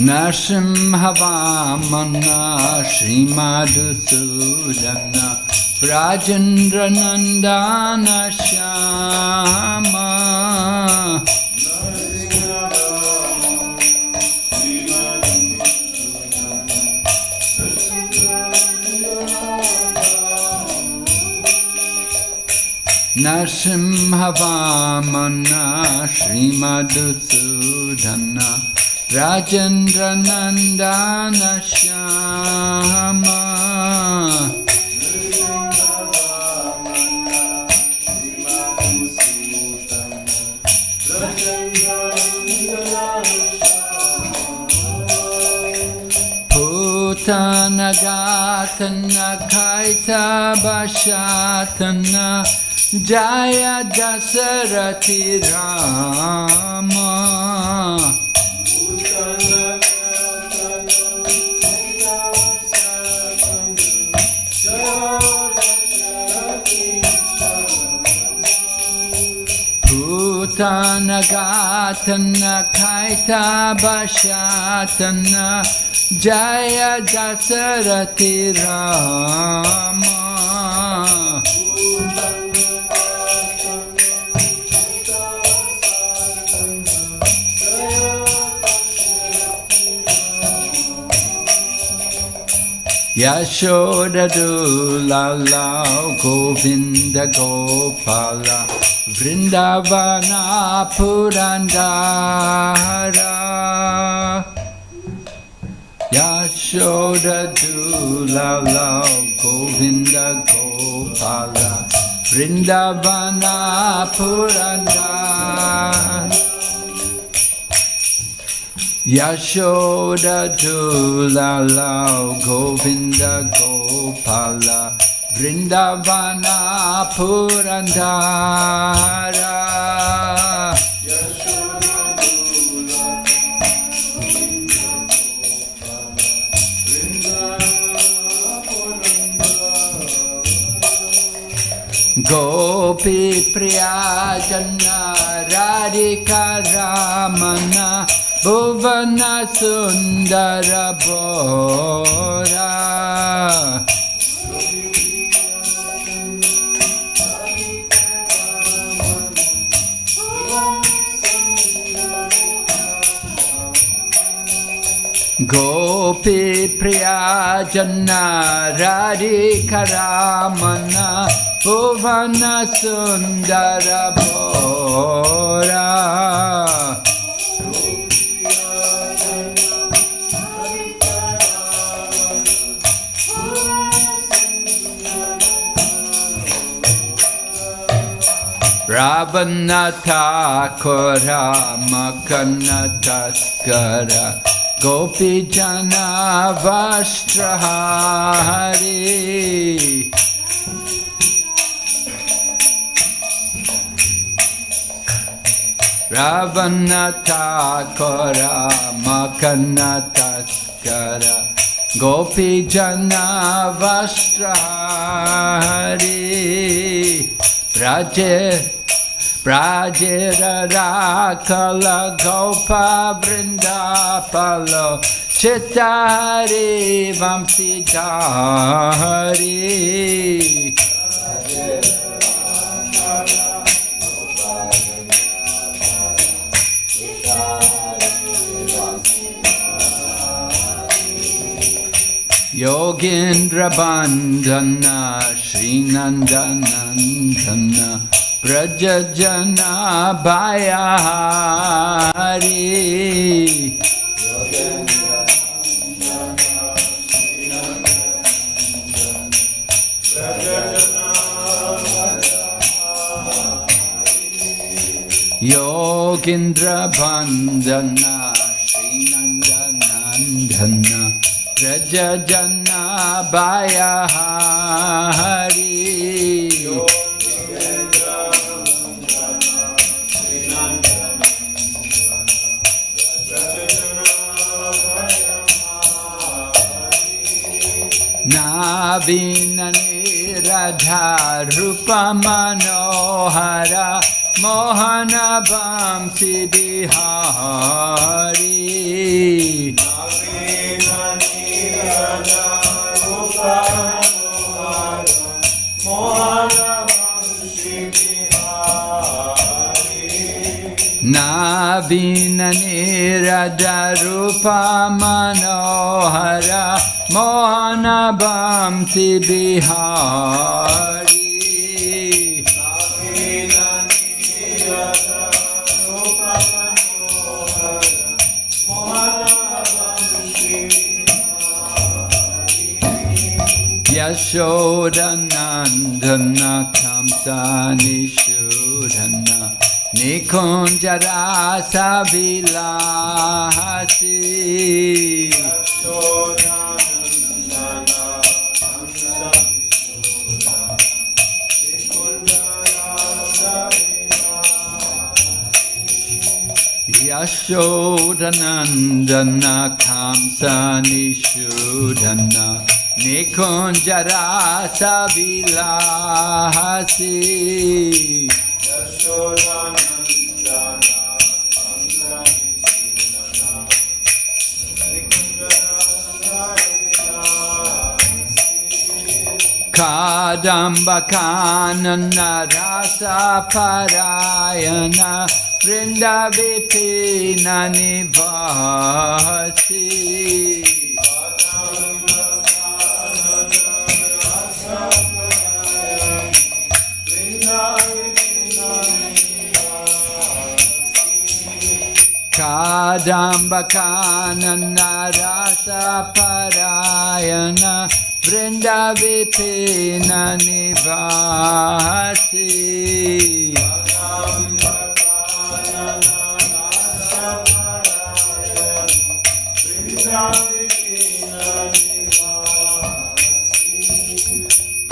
Narsimhavamana Srimadusudana Rajendra Nandana Shama Narsimhavamana Srimadusudana Rajendra Nandana Shama Putana Gatana Kaita Bashatana Jaya Dasarati Rama Putana Gatana Kaita Bashatana Jaya Dasarati Rama Yashoda Dulala Govinda Gopala Vrindavana Purandara Yashoda Dulala Govinda Gopala Vrindavana Purandara Yashoda Dulala Govinda Gopala Vrindavana Purandara Gopi Priyajana Radhika Ramana Bhuvana Sundara Bora Gopi Priyajana Radhika Ramana Bhuvana Sundara Bora Ravanata Kora Makana Taskara Gopi Jana Vastrahari Ravanata Kora Makana Taskara Gopi Jana Vastrahari Prajera Rakala Gopa Vrindapalo Chittahari Vamsidhari Yogindra Bandhana Srinandanandana Prajajana Bhayahari Yogindra Bandhana Srinandanandana Prajajana Bhayahari Navinani Radha Rupa Manohara Mohana Vamsi Bihari Navina Nirada Rupa Manohara Mohana Bhamti Bihari. Navina Nirada Rupa Manohara Mohana Bhamti Bihari. Yashoda Nandana Kamsa Nishudana Nikunjara Savilahasi. Yashodanandana Kamsa Nishudana Nikunjara Savilahasi. Kadamba Kanana Rasa Parayana Vrinda Vipina Nivasi. Kadamba Kanana Rasa Parayana Vrinda Vipina Nivasi.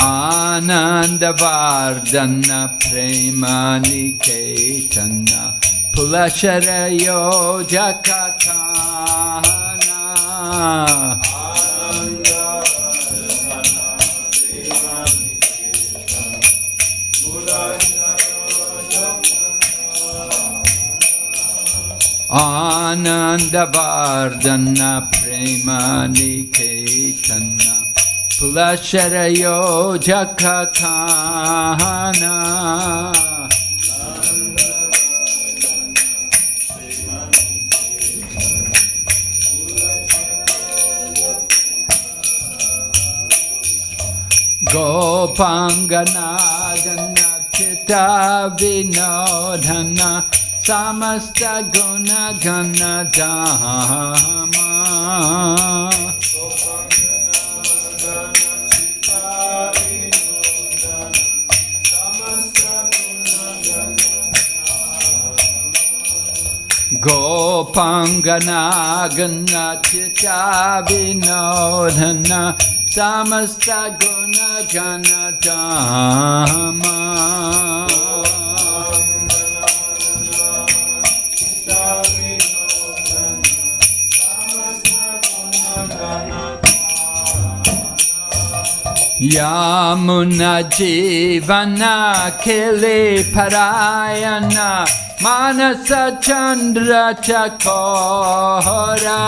Ananda Vardhana Prema Niketana Pulasharayo Jakatana. Ananda Vardhana Prema Niketana Pulasharayo Jakatana. Gopangana Gana Chitta Vinodhana Samasta Guna Gana Dhamma. Gopangana Gana Chitta Vinodhana Samasta Guna Gana Dhamma. Yamuna Jivana Kili Parayana Manasa Chandra Chakora.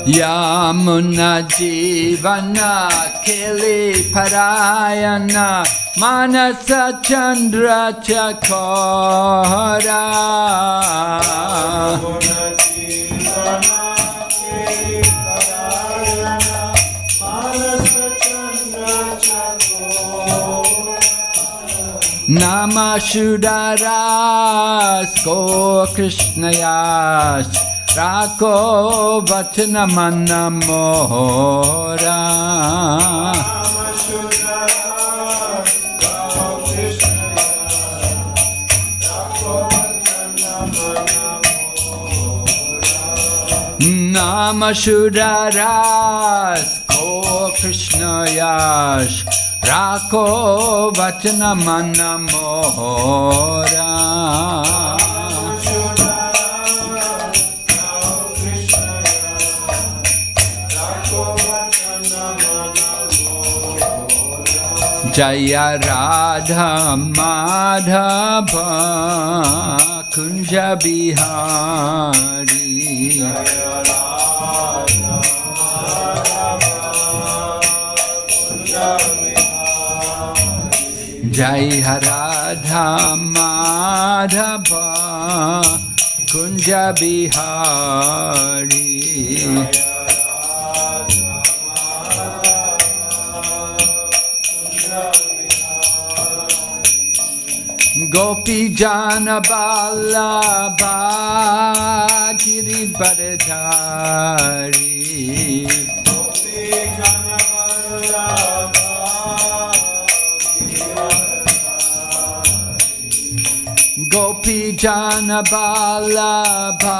Yamuna Jivana Kili Parayana Manasa Chandra Chakora. Nama Shudaras Ko Krishnayash Rako Vachana Manamora. Nama Shudaras Ko Krishna Yash Rako Vachana Manamora. Jaya Radha Madhava Kunja Bihari Jaya Radha Madhava Kunja Bihari Gopi Jana Vallabha Giridharadhari Gopi Jana Vallabha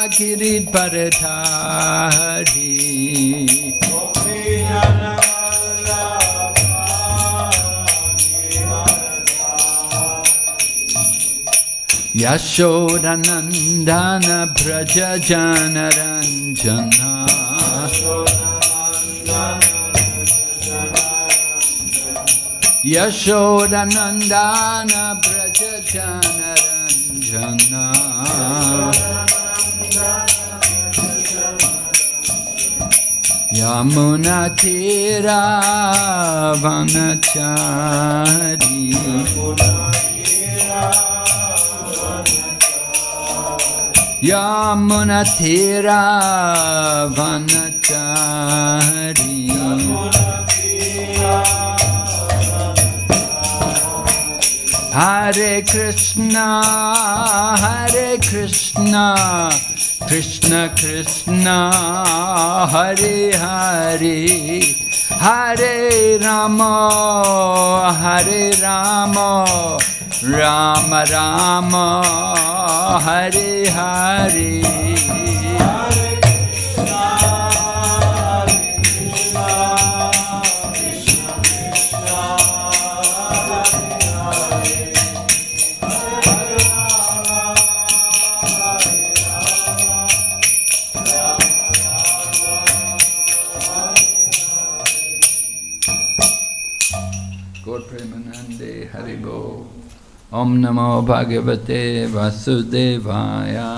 Giridharadhari Yashodanandana Braja Jana Ranjana Yashodanandana Braja Jana Ranjana Yamuna Tira Vanachari Yamuna Tira Vanachari Hare Krishna Krishna Krishna Hare Hare Hare Rama Rama Rama Hare Hare Haribo. Om Namo Bhagavate Vasudevaya.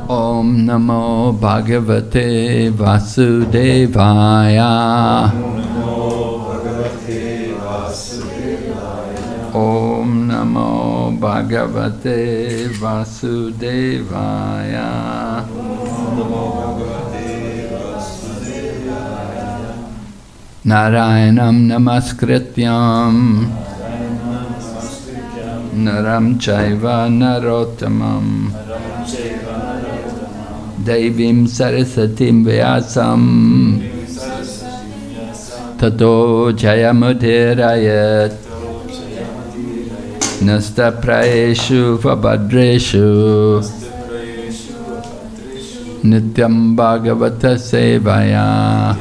Om Namo Bhagavate Vasudevaya. Om Namo Bhagavate Vasudevaya. Om Namo Bhagavate Vasudevaya. Narayanam Namaskrityam Naram Chaiva Narottamam Devim Sarasatim Vyasam Tato Jayamudirayat Nasta Praeshu Vabhadreshu Nityam Bhagavata Sevaya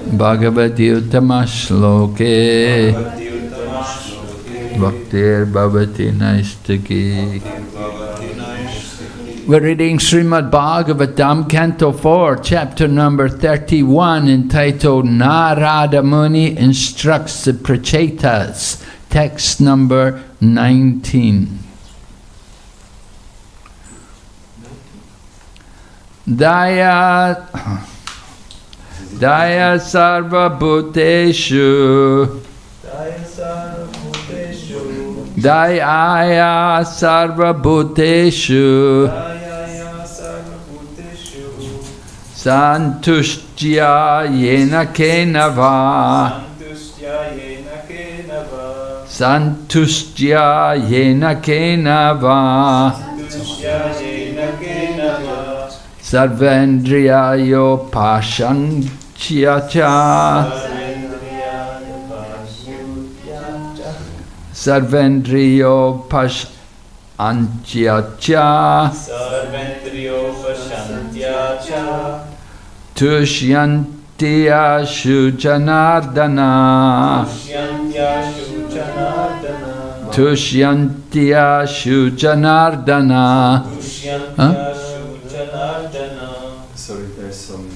Bhagavati Uttama Shloke Bhaktir Bhavati Naistaki. We're reading Srimad Bhagavatam, Canto 4, chapter number 31, entitled Narada Muni Instructs the Prachetas, text number 19. Daya Sarva Bhuteshu Daya Sarva Bhuteshu Santushtya Yena Kenava Santushtya Yena Kenava Sarvendriyayo Pashanchyacha Sarvendriyo Pashanchyacha Tushyantiyashu Janardana Tushyantiyashu Janardana. Sorry, there's some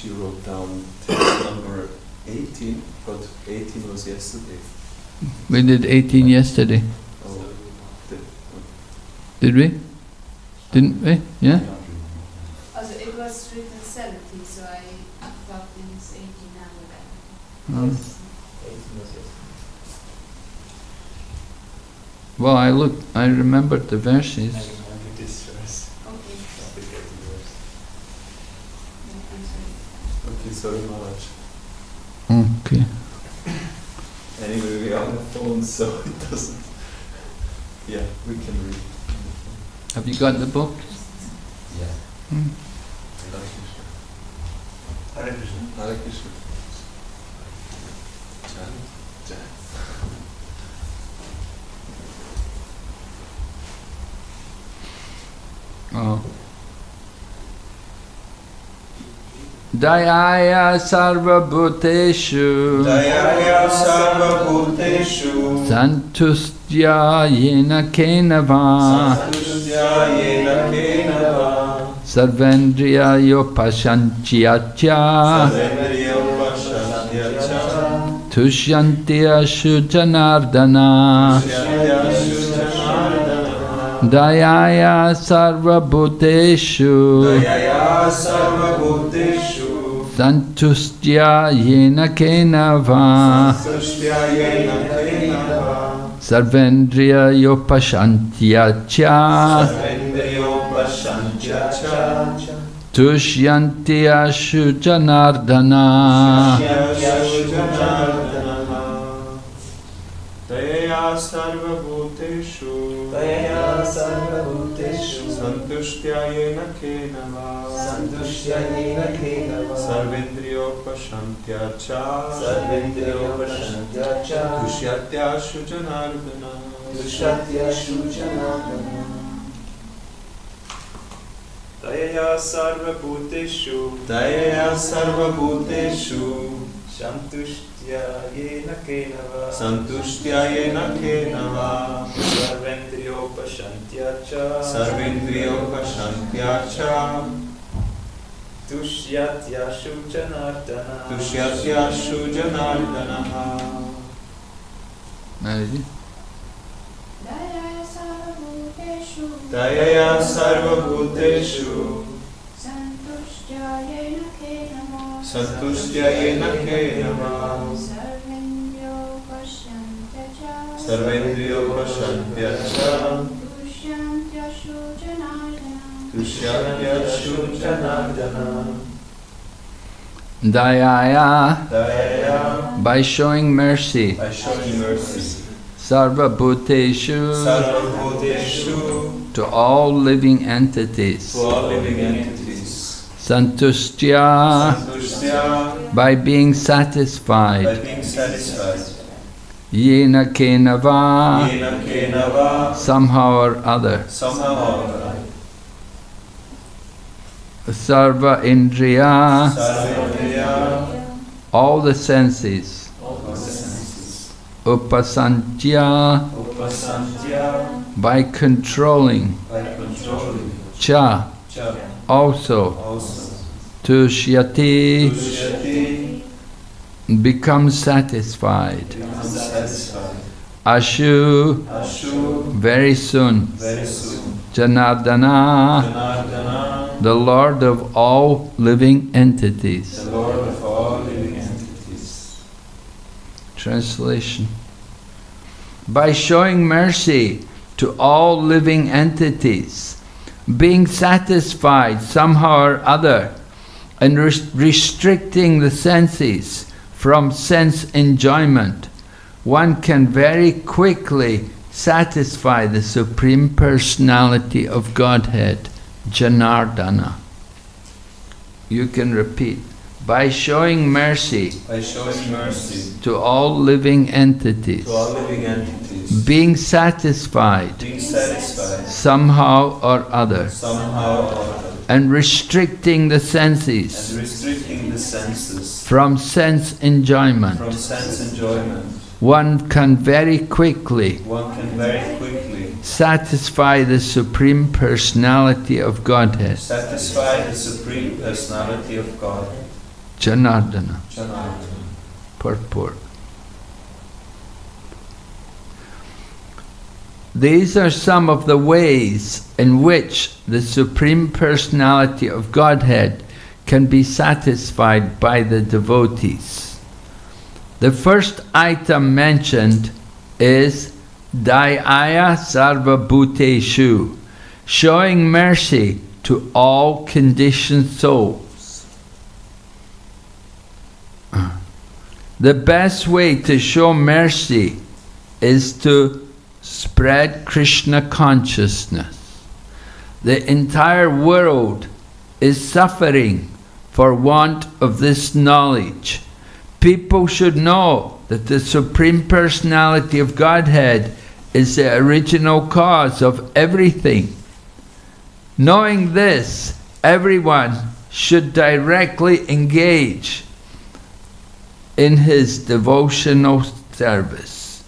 she wrote down text number 18, but 18 was yesterday. We did 18 yesterday. Oh, Did we? Didn't we? Yeah? Also, it was written 70, so I thought it's 1800. Um, 18 was yesterday. well, I remembered the verses. I remember this verse. Okay. Not the getting verse. Yeah, I'm sorry. Okay, sorry, Maharaj. Okay. Anyway, we are on the phone, so it doesn't. Yeah, we can read. Have you got the book? Yeah. Hmm. Hare Krishna. Hare Krishna. Jai. Jai. Oh. Dayaya sarvabhuteshu Dayaya sarvabhuteshu santustya yena kenava santustya yena kenava sarvendriyayo pashanchyacha sarvendriyo pashanchyacha tushyanti ashu janardana tushyantya shujanardana Dayaya sarvabhuteshu Dayaya sarvabhuteshu santustya yena kenava santustya yena kenava sarvendriyayo pashanchyacha sarvendriyo pashanchyacha tushyanti ashu janardana Dayaya sarvabhuteshu santustya yena kenava sarvendriyo pashanchyacha tushyatya shujanardana Dayaya sarvabhuteshu Santustya yena kenava santustya yena kenava sarvendriyo pashanchyacha sarvendriyo pashanchyacha tushyatya shujanardana tushyatya shujanardana Ready? Dayaya sarvabhuteshu Dayaya sarvabhuteshu santustya yena kenava santustya yena kenava sarvendriyo pashanchyacha sarvendriyo pashanchyacha tushyantya shujanardana tushyatya shujanardana Dayaya, Dayaya by showing mercy, by showing mercy sarvabhuteshu, sarvabhuteshu to all living entities, to all living entities santustya, santustya by being by satisfied, being satisfied yena kenava, yena kenava somehow or other, somehow or other sarva indriya, sarvendriya all the senses, all the senses upasantya, upasantya by controlling, by controlling cha, cha also, also tushyati, tushyati becomes satisfied, becomes satisfied ashu, ashu very soon, very soon janardana, janardana the Lord of all living entities. the Lord of all living entities. Translation. By showing mercy to all living entities, being satisfied somehow or other, and restricting the senses from sense enjoyment, one can very quickly satisfy the Supreme Personality of Godhead, Janardana. You can repeat. By showing mercy By showing mercy to all living entities, to all living entities, being satisfied being satisfied somehow or other, somehow or other, and restricting the senses and restricting the senses from sense enjoyment, from sense enjoyment, one can very quickly one can very quickly satisfy the Supreme Personality of Godhead, satisfy the Supreme Personality of God, Janardana. Janardana. Purport. These are some of the ways in which the Supreme Personality of Godhead can be satisfied by the devotees. The first item mentioned is Dayaya Sarva Bhuteshu, showing mercy to all conditioned souls. The best way to show mercy is to spread Krishna consciousness. The entire world is suffering for want of this knowledge. People should know that the Supreme Personality of Godhead is the original cause of everything. Knowing this, everyone should directly engage in his devotional service.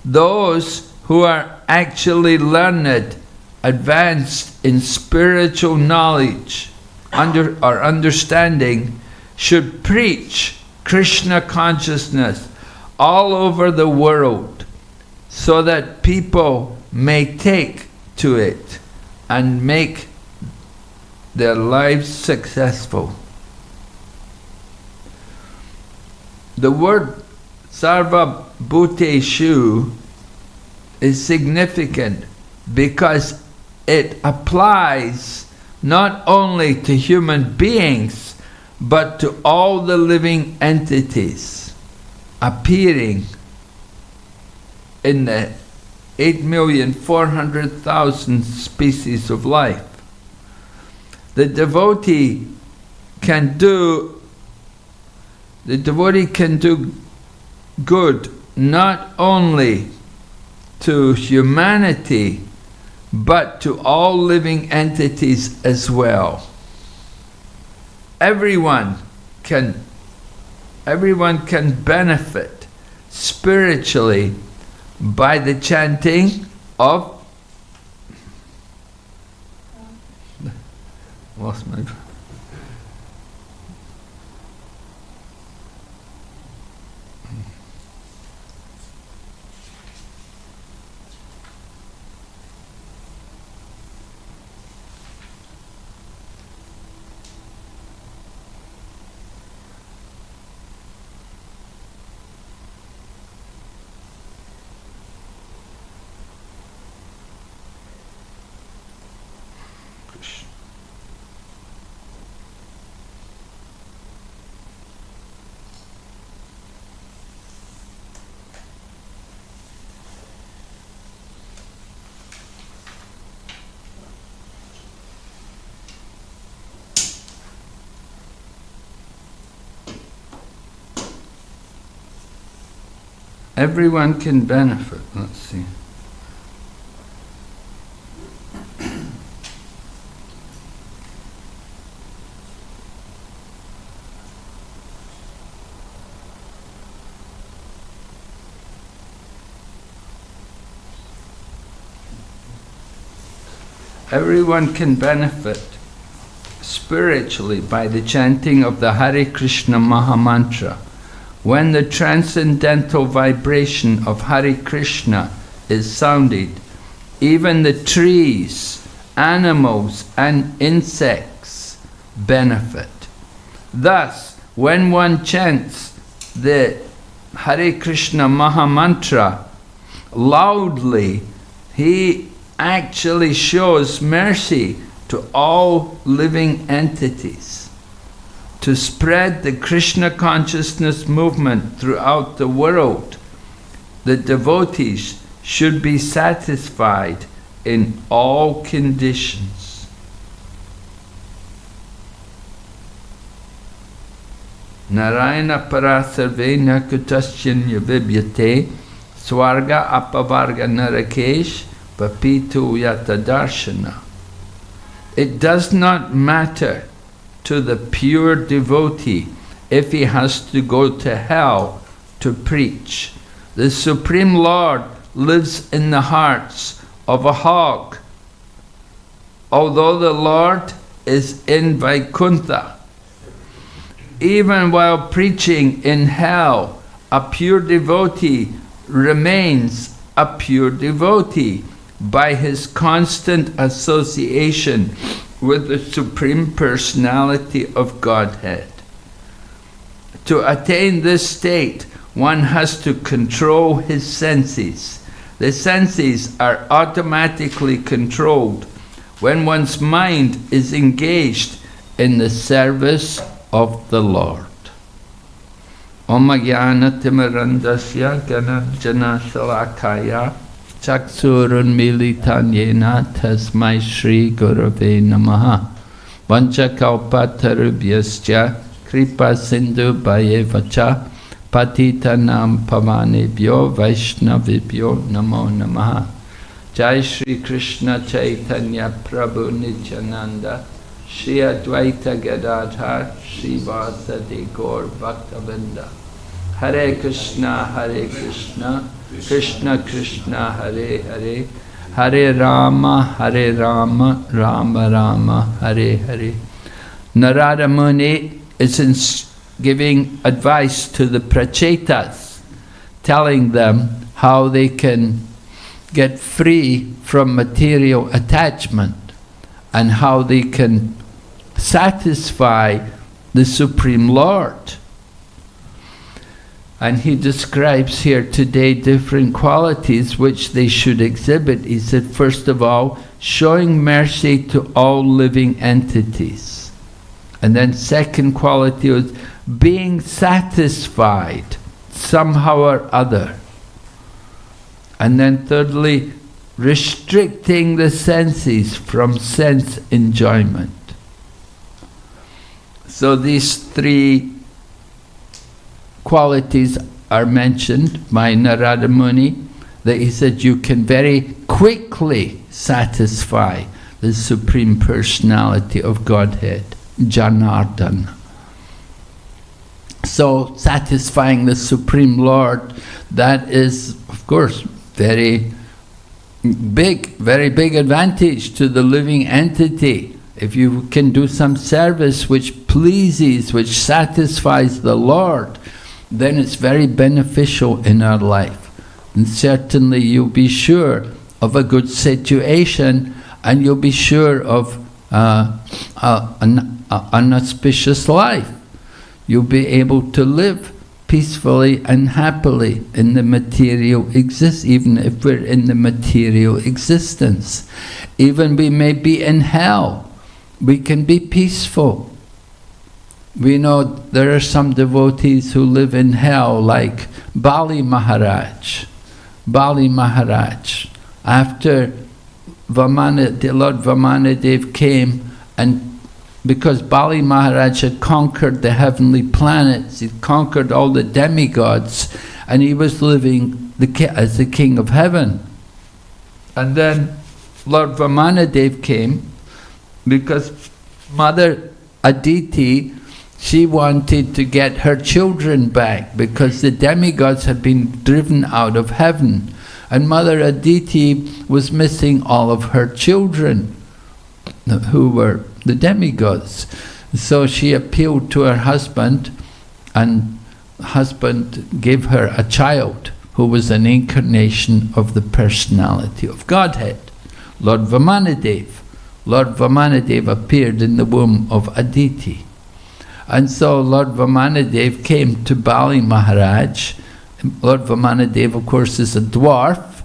Those who are actually learned, advanced in spiritual knowledge or understanding, should preach Krishna consciousness all over the world so that people may take to it and make their lives successful. The word Sarva Bhuteshu is significant because it applies not only to human beings but to all the living entities appearing in the 8,400,000 species of life. The devotee can do good not only to humanity but to all living entities as well. Everyone can benefit spiritually by the chanting of lost my everyone can benefit. Let's see. Everyone can benefit spiritually by the chanting of the Hare Krishna Mahamantra. When the transcendental vibration of Hare Krishna is sounded, even the trees, animals and insects benefit. Thus, when one chants the Hare Krishna Mahamantra loudly, he actually shows mercy to all living entities. To spread the Krishna consciousness movement throughout the world, the devotees should be satisfied in all conditions. Narayana parasarvena kutaschinya vibyate swarga apavarga narakesh papitu yata darshana. It does not matter to the pure devotee if he has to go to hell to preach. The Supreme Lord lives in the hearts of a hog. Although the Lord is in Vaikuntha, even while preaching in hell, a pure devotee remains a pure devotee by his constant association with the Supreme Personality of Godhead. To attain this state, one has to control his senses. The senses are automatically controlled when one's mind is engaged in the service of the Lord. Om Jnana Timirandasya Ganarjana Shalakaya Chaksurun Militan Yena Tasmai Shri Gurave Namaha Vanchakalpatarubhyascha Kripa Sindhu Bhayevacha Patitanam Pavanebhyo Vaishnavibhyo Namo Namaha. Jai Shri Krishna Chaitanya Prabhu Nityananda Shri Advaita Gadadhar Shri Vasadi Gaur Bhaktavinda. Hare Krishna Krishna Krishna Hare Hare, Hare Rama Rama Rama Hare Hare. Narada Muni is giving advice to the Prachetas, telling them how they can get free from material attachment and how they can satisfy the Supreme Lord. And he describes here today different qualities which they should exhibit. He said, first of all, showing mercy to all living entities. And then second quality was being satisfied somehow or other. And then thirdly, restricting the senses from sense enjoyment. So these three qualities are mentioned by Narada Muni, that he said you can very quickly satisfy the Supreme Personality of Godhead, Janardana. So satisfying the Supreme Lord, that is of course very big advantage to the living entity. If you can do some service which pleases, which satisfies the Lord, then it's very beneficial in our life. And certainly you'll be sure of a good situation, and you'll be sure of an auspicious life. You'll be able to live peacefully and happily in the material even if we're in the material existence. Even we may be in hell, we can be peaceful. We know there are some devotees who live in hell, like Bali Maharaj. Bali Maharaj, after the Lord Vamanadev came, and because Bali Maharaj had conquered the heavenly planets, he'd conquered all the demigods, and he was living as the king of heaven. And then Lord Vamanadev came, because Mother Aditi, she wanted to get her children back, because the demigods had been driven out of heaven. And Mother Aditi was missing all of her children, who were the demigods. So she appealed to her husband, and husband gave her a child who was an incarnation of the personality of Godhead, Lord Vamanadev. Lord Vamanadev appeared in the womb of Aditi. And so Lord Vamanadev came to Bali Maharaj. Lord Vamanadev, of course, is a dwarf,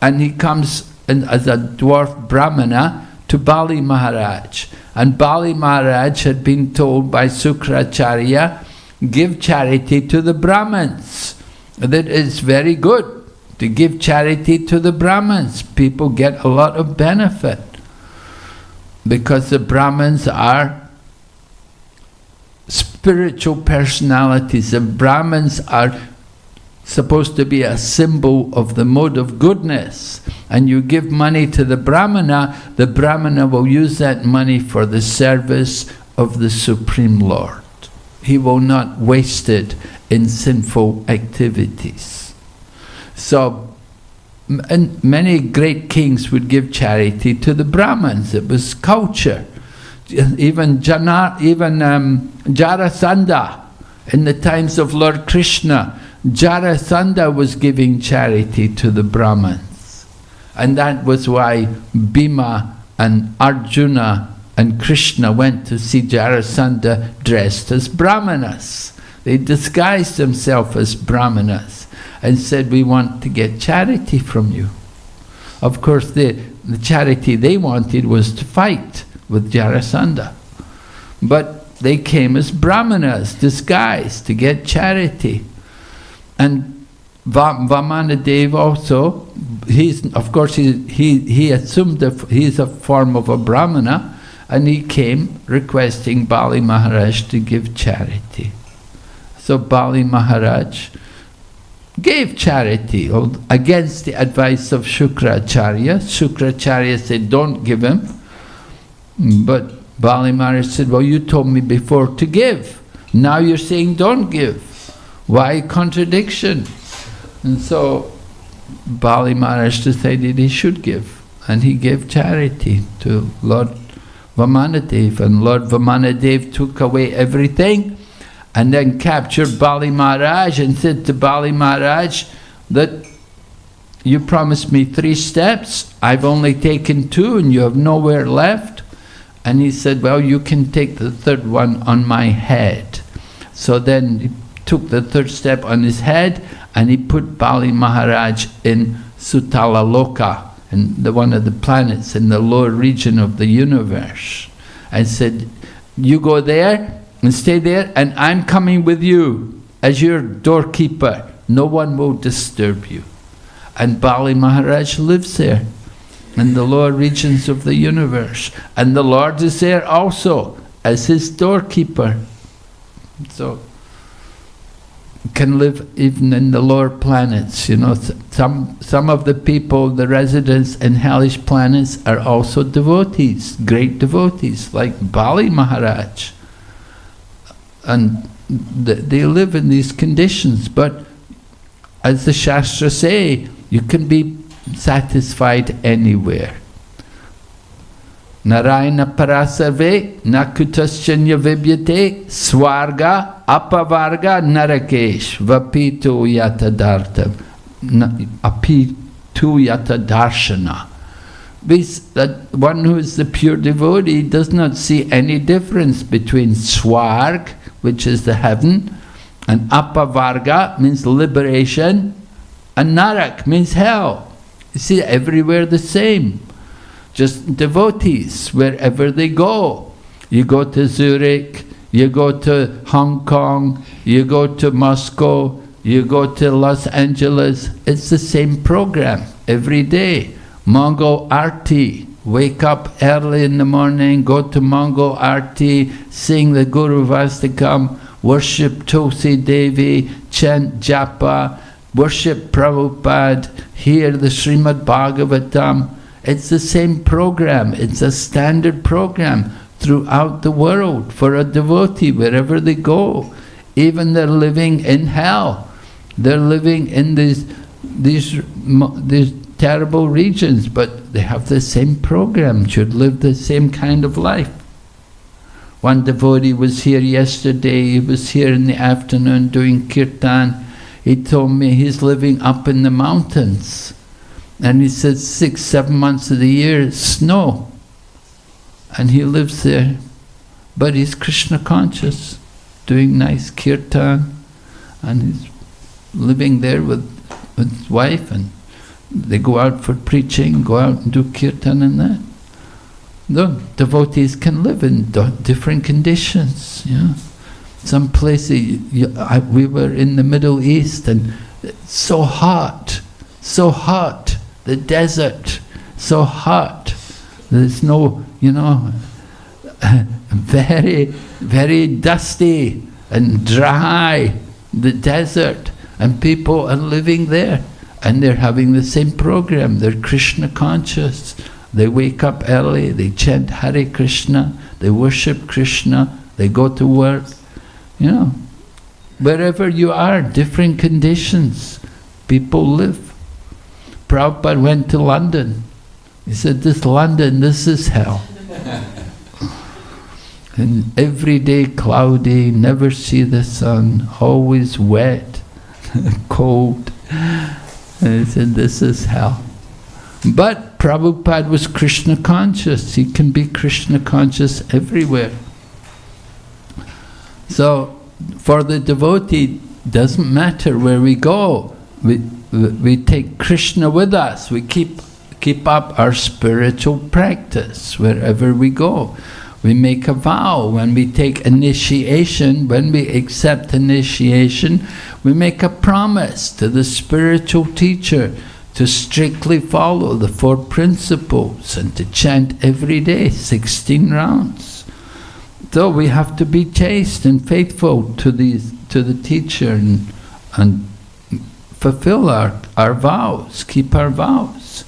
and he comes as a dwarf Brahmana to Bali Maharaj. And Bali Maharaj had been told by Sukracharya, give charity to the Brahmins. That is very good to give charity to the Brahmins. People get a lot of benefit, because the Brahmins are spiritual personalities. The Brahmins are supposed to be a symbol of the mode of goodness. And you give money to the Brahmana will use that money for the service of the Supreme Lord. He will not waste it in sinful activities. So, and many great kings would give charity to the Brahmins. It was culture even Jarasandha, in the times of Lord Krishna, Jarasandha was giving charity to the Brahmins. And that was why Bhima and Arjuna and Krishna went to see Jarasandha dressed as Brahmanas. They disguised themselves as Brahmanas and said, we want to get charity from you. Of course, the charity they wanted was to fight with Jarasandha. But they came as Brahmanas, disguised, to get charity. And Vamanadev also, he assumed he's a form of a Brahmana, and he came requesting Bali Maharaj to give charity. So Bali Maharaj gave charity against the advice of Shukracharya. Shukracharya said, don't give him. But Bali Maharaj said, well, you told me before to give. Now you're saying don't give. Why contradiction? And so Bali Maharaj decided he should give. And he gave charity to Lord Vamanadev. And Lord Vamanadev took away everything and then captured Bali Maharaj and said to Bali Maharaj that you promised me 3 steps, I've only taken 2 and you have nowhere left. And he said, well, you can take the 3rd one on my head. So then he took the 3rd step on his head and he put Bali Maharaj in Sutala Loka, and one of the planets in the lower region of the universe, and said, you go there and stay there, and I'm coming with you as your doorkeeper. No one will disturb you. And Bali Maharaj lives there in the lower regions of the universe. And the Lord is there also as his doorkeeper. So, can live even in the lower planets. You know, some of the people, the residents in hellish planets, are also devotees, great devotees, like Bali Maharaj. And they live in these conditions, but as the Shastra say, you can be satisfied anywhere. Narayana parasarve nakutaschanya vibyate swarga apavarga narakesh vapitu yatadarta apitu yatadarshana. That one who is the pure devotee does not see any difference between swarg, which is the heaven, and apavarga means liberation, and narak means hell. You see, everywhere the same. Just devotees, wherever they go. You go to Zurich, you go to Hong Kong, you go to Moscow, you go to Los Angeles. It's the same program every day. Mongol Arti. Wake up early in the morning, go to Mongol Arti, sing the Guru Vastakam, worship Tulsi Devi, chant Japa, worship Prabhupada, hear the Srimad Bhagavatam. It's the same program. It's a standard program throughout the world for a devotee wherever they go. Even they're living in hell. They're living in these terrible regions, but they have the same program, should live the same kind of life. One devotee was here yesterday, he was here in the afternoon doing kirtan. He told me he's living up in the mountains. And he said 6-7 months of the year it's snow. And he lives there. But he's Krishna conscious, doing nice kirtan. And he's living there with his wife, and they go out for preaching, go out and do kirtan and that. The devotees can live in different conditions. Yeah. Some places, we were in the Middle East, and it's so hot, the desert, so hot. There's no, very, very dusty and dry, the desert, and people are living there. And they're having the same program. They're Krishna conscious. They wake up early, they chant Hare Krishna, they worship Krishna, they go to work. Wherever you are, different conditions, people live. Prabhupada went to London. He said, this London, this is hell. and every day cloudy, never see the sun, always wet, cold. And he said, this is hell. But Prabhupada was Krishna conscious. He can be Krishna conscious everywhere. So for the devotee, doesn't matter where we go. We take Krishna with us. We keep up our spiritual practice wherever we go. We make a vow. When we take initiation, when we accept initiation, we make a promise to the spiritual teacher to strictly follow the 4 principles and to chant every day, 16 rounds. So we have to be chaste and faithful to the teacher and fulfill our vows, keep our vows.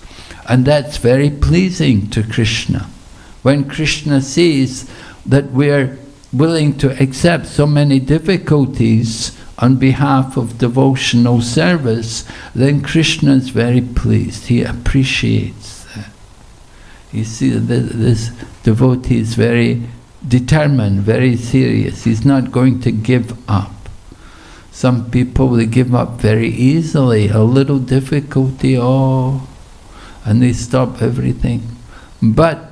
And that's very pleasing to Krishna. When Krishna sees that we're willing to accept so many difficulties on behalf of devotional service, then Krishna is very pleased. He appreciates that. You see, this devotee is very determined, very serious. He's not going to give up. Some people, they give up very easily. A little difficulty, and they stop everything. But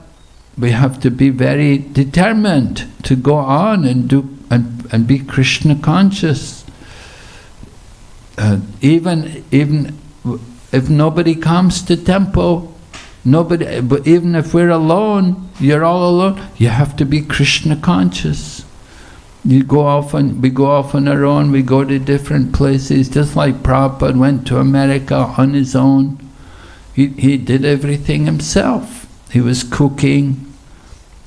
we have to be very determined to go on and do and be Krishna conscious. Even if nobody comes to temple, but even if we're alone, you're all alone, you have to be Krishna conscious. We go off on our own, we go to different places, just like Prabhupada went to America on his own. He did everything himself. He was cooking,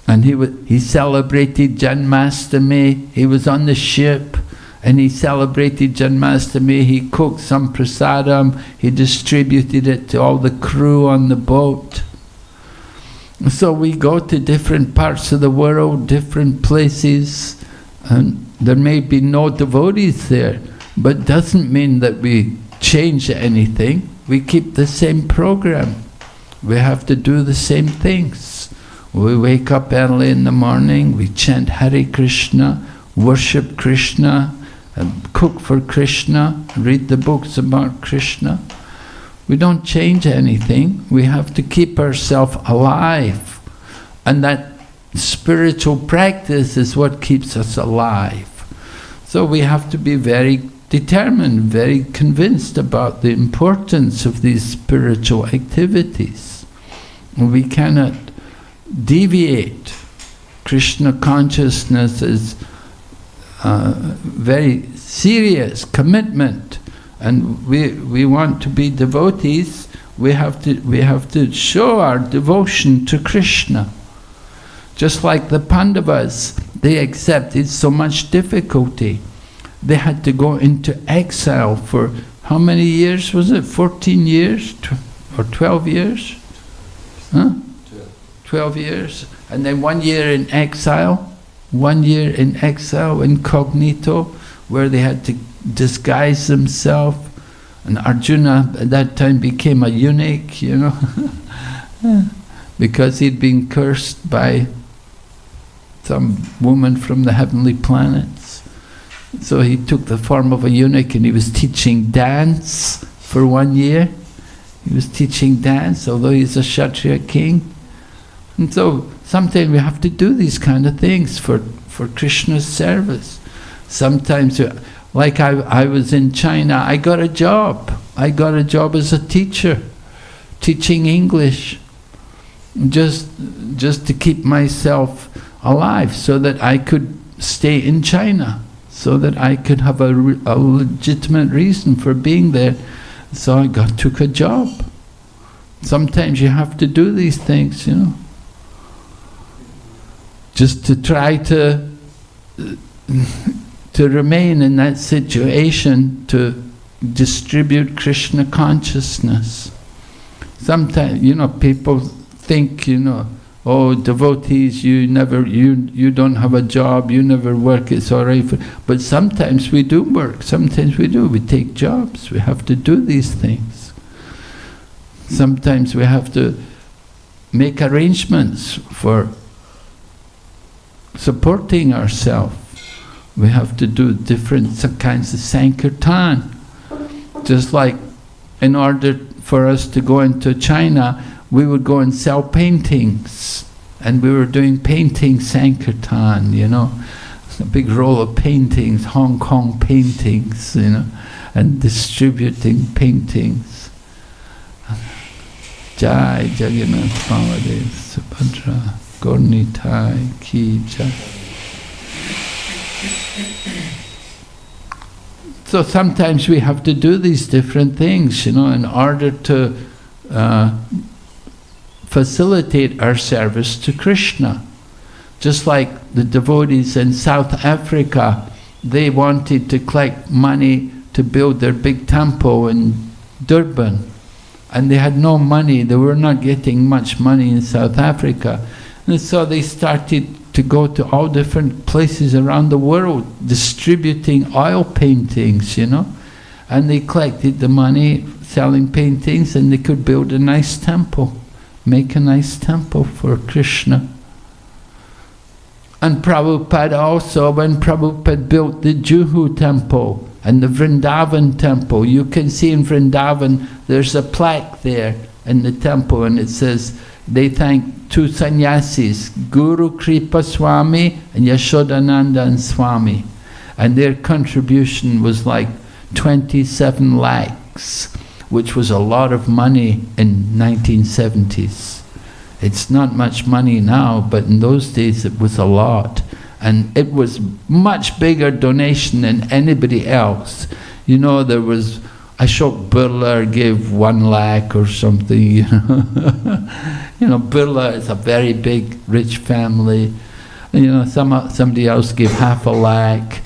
and he celebrated Janmashtami. He was on the ship, and he celebrated Janmashtami. He cooked some prasadam, he distributed it to all the crew on the boat. So we go to different parts of the world, different places, and there may be no devotees there, but doesn't mean that we change anything. We keep the same program. We have to do the same things. We wake up early in the morning, we chant Hare Krishna, worship Krishna, and cook for Krishna, read the books about Krishna. We don't change anything. We have to keep ourselves alive. And that spiritual practice is what keeps us alive. So we have to be very determined, very convinced about the importance of these spiritual activities. We cannot deviate. Krishna consciousness is very serious commitment, and we want to be devotees. We have to show our devotion to Krishna. Just like the Pandavas, they accepted so much difficulty. They had to go into exile for how many years was it? 14 years? Or 12 years? Huh? 12 years. And then 1 year in exile. 1 year in exile, incognito, where they had to disguise themselves. And Arjuna at that time became a eunuch, you know, because he'd been cursed by some woman from the heavenly planets. So he took the form of a eunuch and he was teaching dance for 1 year. He was teaching dance, although he's a Kshatriya king. And so sometimes we have to do these kind of things for Krishna's service. Sometimes, like I was in China, I got a job. I got a job as a teacher, teaching English, just to keep myself alive, so that I could stay in China, so that I could have a legitimate reason for being there. So I took a job. Sometimes you have to do these things, you know, just to try to remain in that situation, to distribute Krishna consciousness. Sometimes, you know, people think, you know, oh, devotees, you don't have a job, you never work, it's all right. But sometimes we do work, sometimes we do. We take jobs, we have to do these things. Sometimes we have to make arrangements for supporting ourselves. We have to do different kinds of Sankirtan. Just like in order for us to go into China, we would go and sell paintings. And we were doing painting Sankirtan, you know. A big roll of paintings, Hong Kong paintings, you know, and distributing paintings. Jai Jagannath Baladev Subhadra Gaurnitai Ki Jai. So sometimes we have to do these different things, you know, in order to facilitate our service to Krishna. Just like the devotees in South Africa, they wanted to collect money to build their big temple in Durban. And they had no money, they were not getting much money in South Africa. And so they started to go to all different places around the world, distributing oil paintings, you know. And they collected the money, selling paintings, and they could build a nice temple, make a nice temple for Krishna. And Prabhupada also, when Prabhupada built the Juhu temple and the Vrindavan temple, you can see in Vrindavan, there's a plaque there in the temple, and it says, they thank two sannyasis, Guru Kripa Swami and Yashodananda and Swami. And their contribution was like 27 lakhs, which was a lot of money in 1970s. It's not much money now, but in those days it was a lot. And it was much bigger donation than anybody else. You know, there was Ashok Birla gave 1 lakh or something, you know. You know, Birla is a very big, rich family. You know, somebody else gave 50 lakh.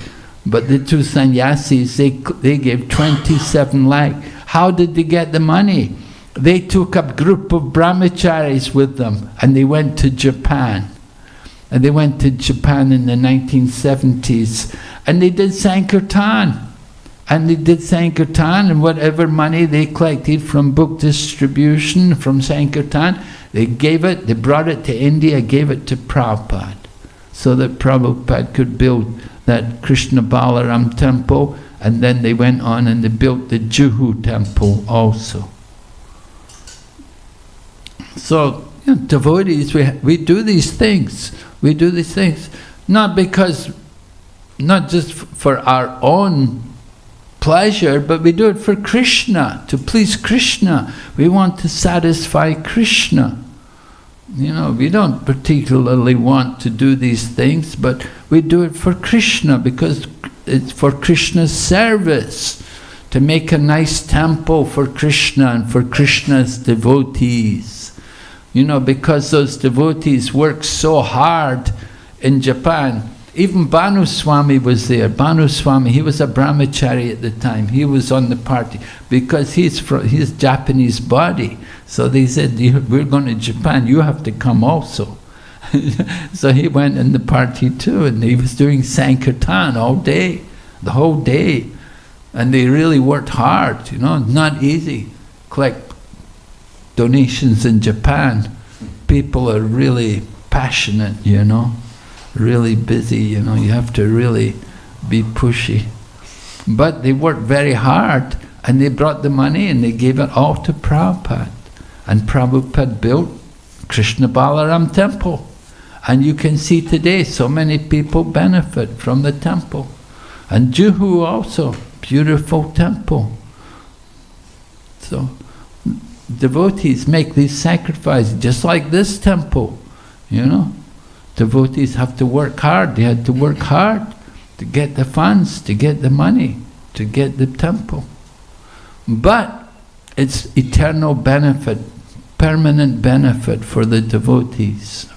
But the two sannyasis, they gave 27 lakh. How did they get the money? They took a group of brahmacharis with them and they went to Japan. And they went to Japan in the 1970s and they did Sankirtan. And they did Sankirtan, and whatever money they collected from book distribution, from Sankirtan, they brought it to India, gave it to Prabhupada, so that Prabhupada could build that Krishna Balaram temple, and then they went on and they built the Juhu temple also. So, you know, devotees, we do these things. We do these things, not just for our own pleasure, but we do it for Krishna, to please Krishna. We want to satisfy Krishna. You know, we don't particularly want to do these things, but we do it for Krishna because it's for Krishna's service, to make a nice temple for Krishna and for Krishna's devotees. You know, because those devotees work so hard in Japan. Even Bhanu Swami was there. Bhanu Swami, he was a brahmachari at the time. He was on the party because he's Japanese body. So they said, we're going to Japan, you have to come also. So he went in the party too, and he was doing Sankirtan all day, the whole day. And they really worked hard, you know, not easy. Collect donations in Japan. People are really passionate, you know. Really busy, you know, you have to really be pushy. But they worked very hard, and they brought the money and they gave it all to Prabhupada. And Prabhupada built Krishna Balaram temple. And you can see today so many people benefit from the temple. And Juhu also, beautiful temple. So devotees make these sacrifices, just like this temple, you know. Devotees have to work hard. They had to work hard to get the funds, to get the money, to get the temple. But it's eternal benefit, permanent benefit for the devotees.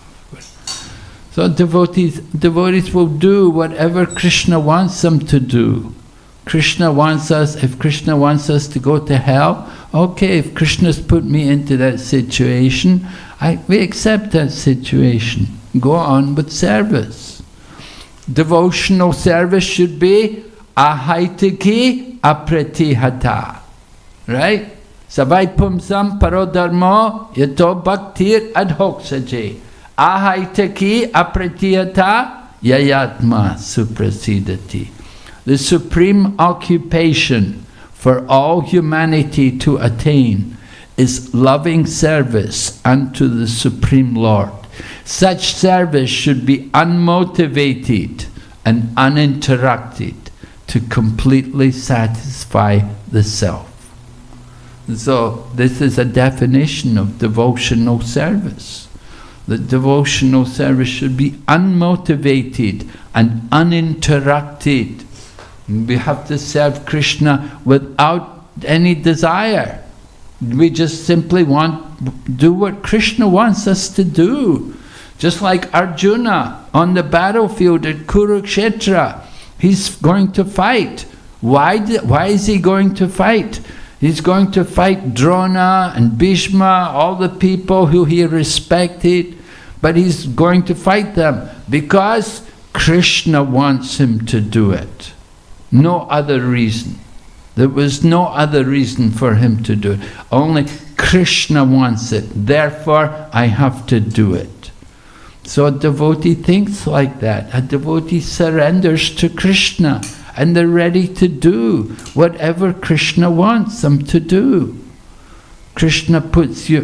So devotees will do whatever Krishna wants them to do. Krishna wants us, if Krishna wants us to go to hell, okay, if Krishna's put me into that situation, we accept that situation. Go on with service. Devotional service should be ahaitiki apratihata. Right? Savai pumsam parodharmo yato bhaktir adhoksaje. Ahaitiki apratihata yayatma suprasidati. The supreme occupation for all humanity to attain is loving service unto the Supreme Lord. Such service should be unmotivated and uninterrupted to completely satisfy the self. So this is a definition of devotional service. The devotional service should be unmotivated and uninterrupted. We have to serve Krishna without any desire. We just simply do what Krishna wants us to do. Just like Arjuna on the battlefield at Kurukshetra, he's going to fight. Why is he going to fight? He's going to fight Drona and Bhishma, all the people who he respected, but he's going to fight them because Krishna wants him to do it. No other reason. There was no other reason for him to do it. Only Krishna wants it. Therefore, I have to do it. So a devotee thinks like that. A devotee surrenders to Krishna and they're ready to do whatever Krishna wants them to do. Krishna puts you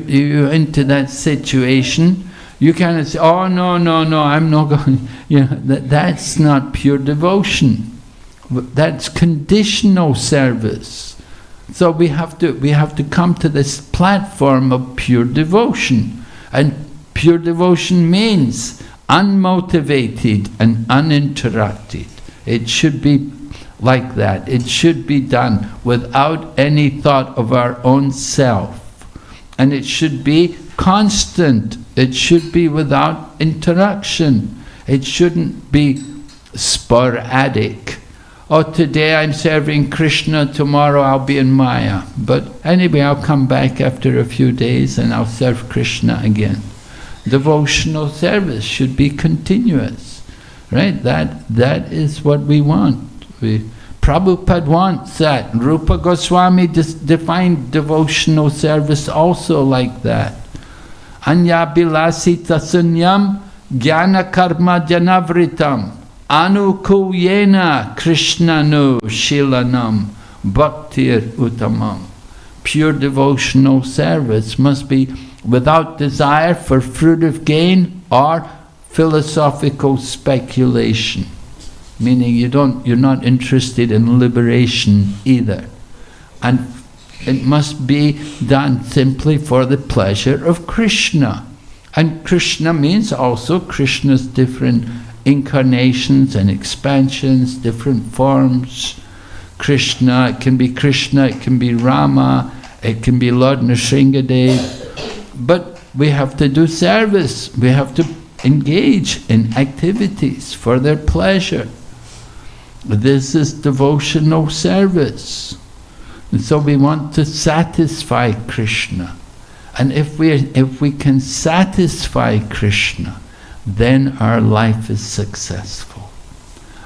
into that situation. You cannot say, oh, no, I'm not going. That's not pure devotion. That's conditional service. So we have to come to this platform of pure devotion. And pure devotion means unmotivated and uninterrupted. It should be like that. It should be done without any thought of our own self. And it should be constant. It should be without interruption. It shouldn't be sporadic. Oh, today I'm serving Krishna, tomorrow I'll be in Maya. But anyway, I'll come back after a few days and I'll serve Krishna again. Devotional service should be continuous, right? That is what we want. Prabhupada wants that. Rupa Goswami defined devotional service also like that. Anya bilasita sunyam jnana karma janavritam anukulyena krishnanu shilanam bhaktir uttamam. Pure devotional service must be without desire for fruitive gain or philosophical speculation. Meaning you're not interested in liberation either. And it must be done simply for the pleasure of Krishna. And Krishna means also Krishna's different incarnations and expansions, different forms. Krishna, it can be Rama, it can be Lord Nrsingadev. But we have to do service. We have to engage in activities for their pleasure. This is devotional service. And so we want to satisfy Krishna. And if we can satisfy Krishna, then our life is successful.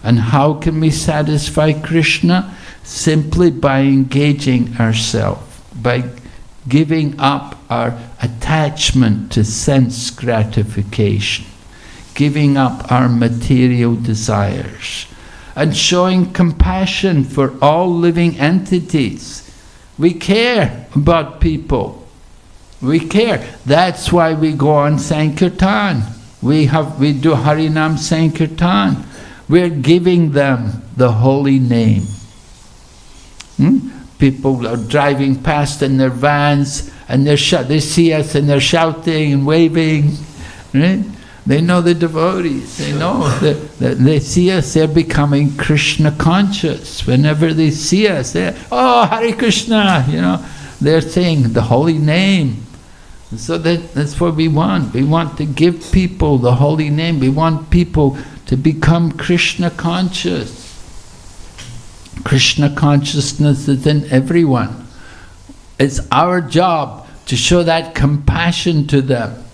And how can we satisfy Krishna? Simply by engaging ourselves, by giving up our attachment to sense gratification, giving up our material desires, and showing compassion for all living entities. We care about people. We care. That's why we go on Sankirtan. We do Harinam Sankirtan. We're giving them the holy name. People are driving past in their vans and they see us and they're shouting and waving. Right? They know the devotees. They know that they see us. They're becoming Krishna conscious. Whenever they see us, they're, oh, Hare Krishna. They're saying the holy name. So that's what we want. We want to give people the holy name. We want people to become Krishna conscious. Krishna consciousness is in everyone. It's our job to show that compassion to them.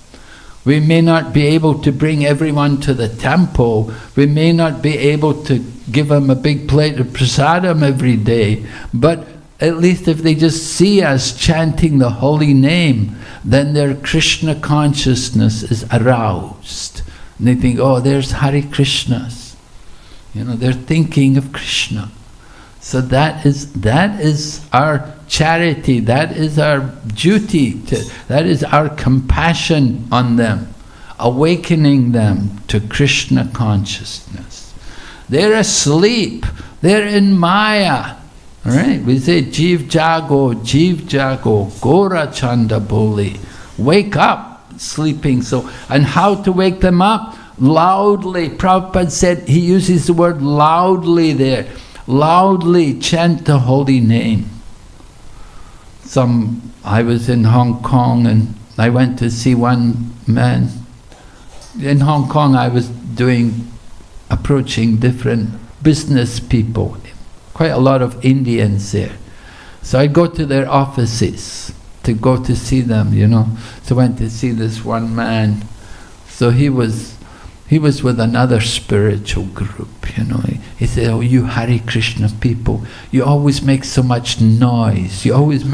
We may not be able to bring everyone to the temple. We may not be able to give them a big plate of prasadam every day. But at least if they just see us chanting the holy name, then their Krishna consciousness is aroused. And they think, oh, there's Hare Krishnas. They're thinking of Krishna. So that is our charity, that is our duty, that is our compassion on them, awakening them to Krishna consciousness. They're asleep, they're in Maya. Right? We say, Jeev Jago, Gora Chanda Boli. Wake up, sleeping. So, and how to wake them up? Loudly. Prabhupada said, he uses the word loudly there. Loudly chant the holy name. I was in Hong Kong and I went to see one man. In Hong Kong I was approaching different business people. Quite a lot of Indians there. So I go to their offices to go to see them, So I went to see this one man. So he was with another spiritual group, He said, oh, you Hare Krishna people, you always make so much noise. You always